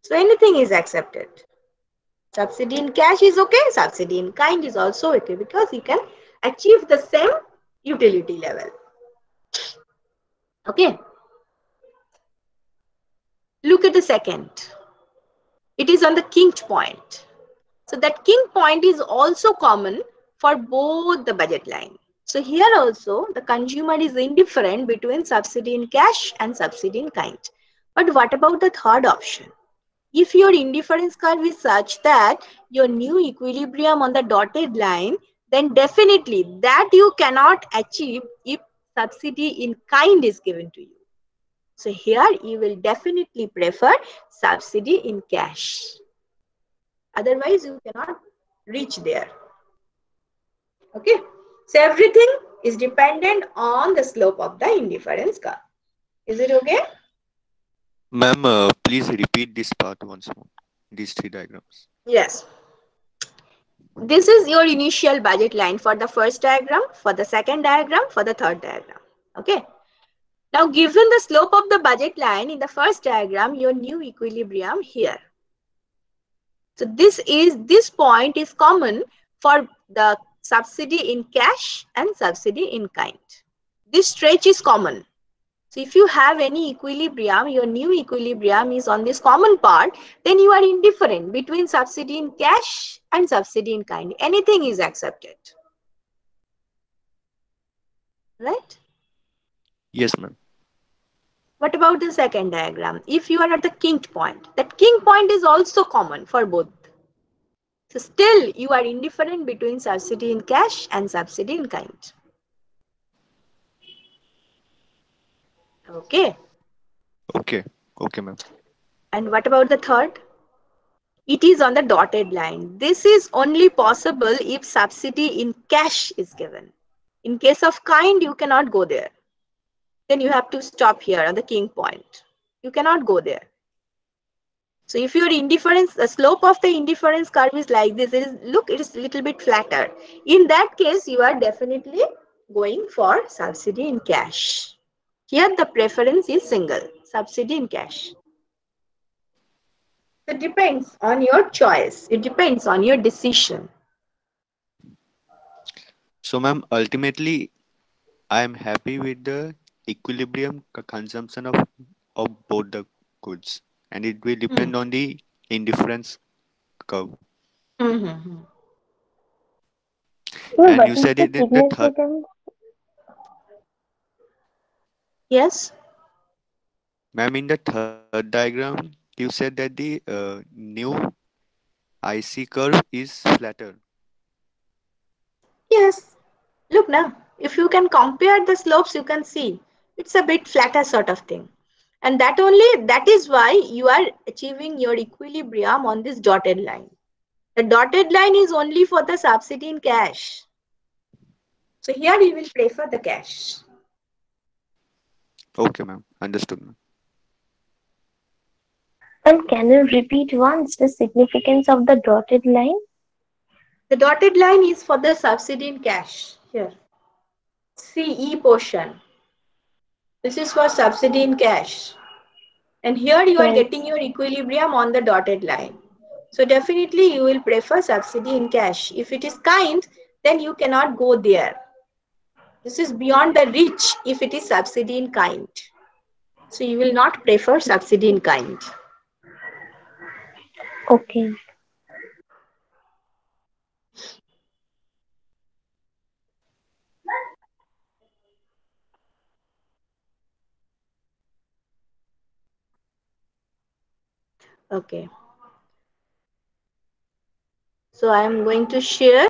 So anything is accepted. Subsidy in cash is okay. Subsidy in kind is also okay because you can achieve the same utility level. Okay. Look at the second. It is on the kinked point. So that kink point is also common for both the budget line. So here also the consumer is indifferent between subsidy in cash and subsidy in kind. But what about the third option? If your indifference curve is such that your new equilibrium on the dotted line, then definitely that you cannot achieve if subsidy in kind is given to you. So here you will definitely prefer subsidy in cash. Otherwise, you cannot reach there. Okay. So everything is dependent on the slope of the indifference curve. Is it okay? Ma'am, please repeat this part once more. These three diagrams. Yes. This is your initial budget line for the first diagram, for the second diagram, for the third diagram. Okay. Now, given the slope of the budget line in the first diagram, your new equilibrium here. So this point is common for the subsidy in cash and subsidy in kind. This stretch is common. So if you have any equilibrium, your new equilibrium is on this common part, then you are indifferent between subsidy in cash and subsidy in kind. Anything is accepted. Right? Yes, ma'am. What about the second diagram? If you are at the kinked point, that kink point is also common for both. So still you are indifferent between subsidy in cash and subsidy in kind. Okay. Okay. Okay, ma'am. And what about the third? It is on the dotted line. This is only possible if subsidy in cash is given. In case of kind, you cannot go there. Then you have to stop here on the king point. You cannot go there. So if your indifference, the slope of the indifference curve is like this, it is a little bit flatter. In that case, you are definitely going for subsidy in cash. Here the preference is single, subsidy in cash. It depends on your choice. It depends on your decision. So, ma'am, ultimately, I am happy with the equilibrium consumption of both the goods, and it will Hmm. depend on the indifference curve. Mm-hmm. So And what you is said the it in the third, significance? Yes. ma'am, in the third diagram, you said that the new IC curve is flatter. Yes. Look now. If you can compare the slopes, you can see it's a bit flatter sort of thing. And that is why you are achieving your equilibrium on this dotted line. The dotted line is only for the subsidy in cash. So here you will prefer the cash. Okay, ma'am, understood, ma'am. And can you repeat once the significance of the dotted line? The dotted line is for the subsidy in cash. Here, CE portion. This is for subsidy in cash. And here you are Yes. getting your equilibrium on the dotted line. So definitely you will prefer subsidy in cash. If it is kind, then you cannot go there. This is beyond the reach if it is subsidy in kind. So you will not prefer subsidy in kind. Okay. Okay. So I am going to share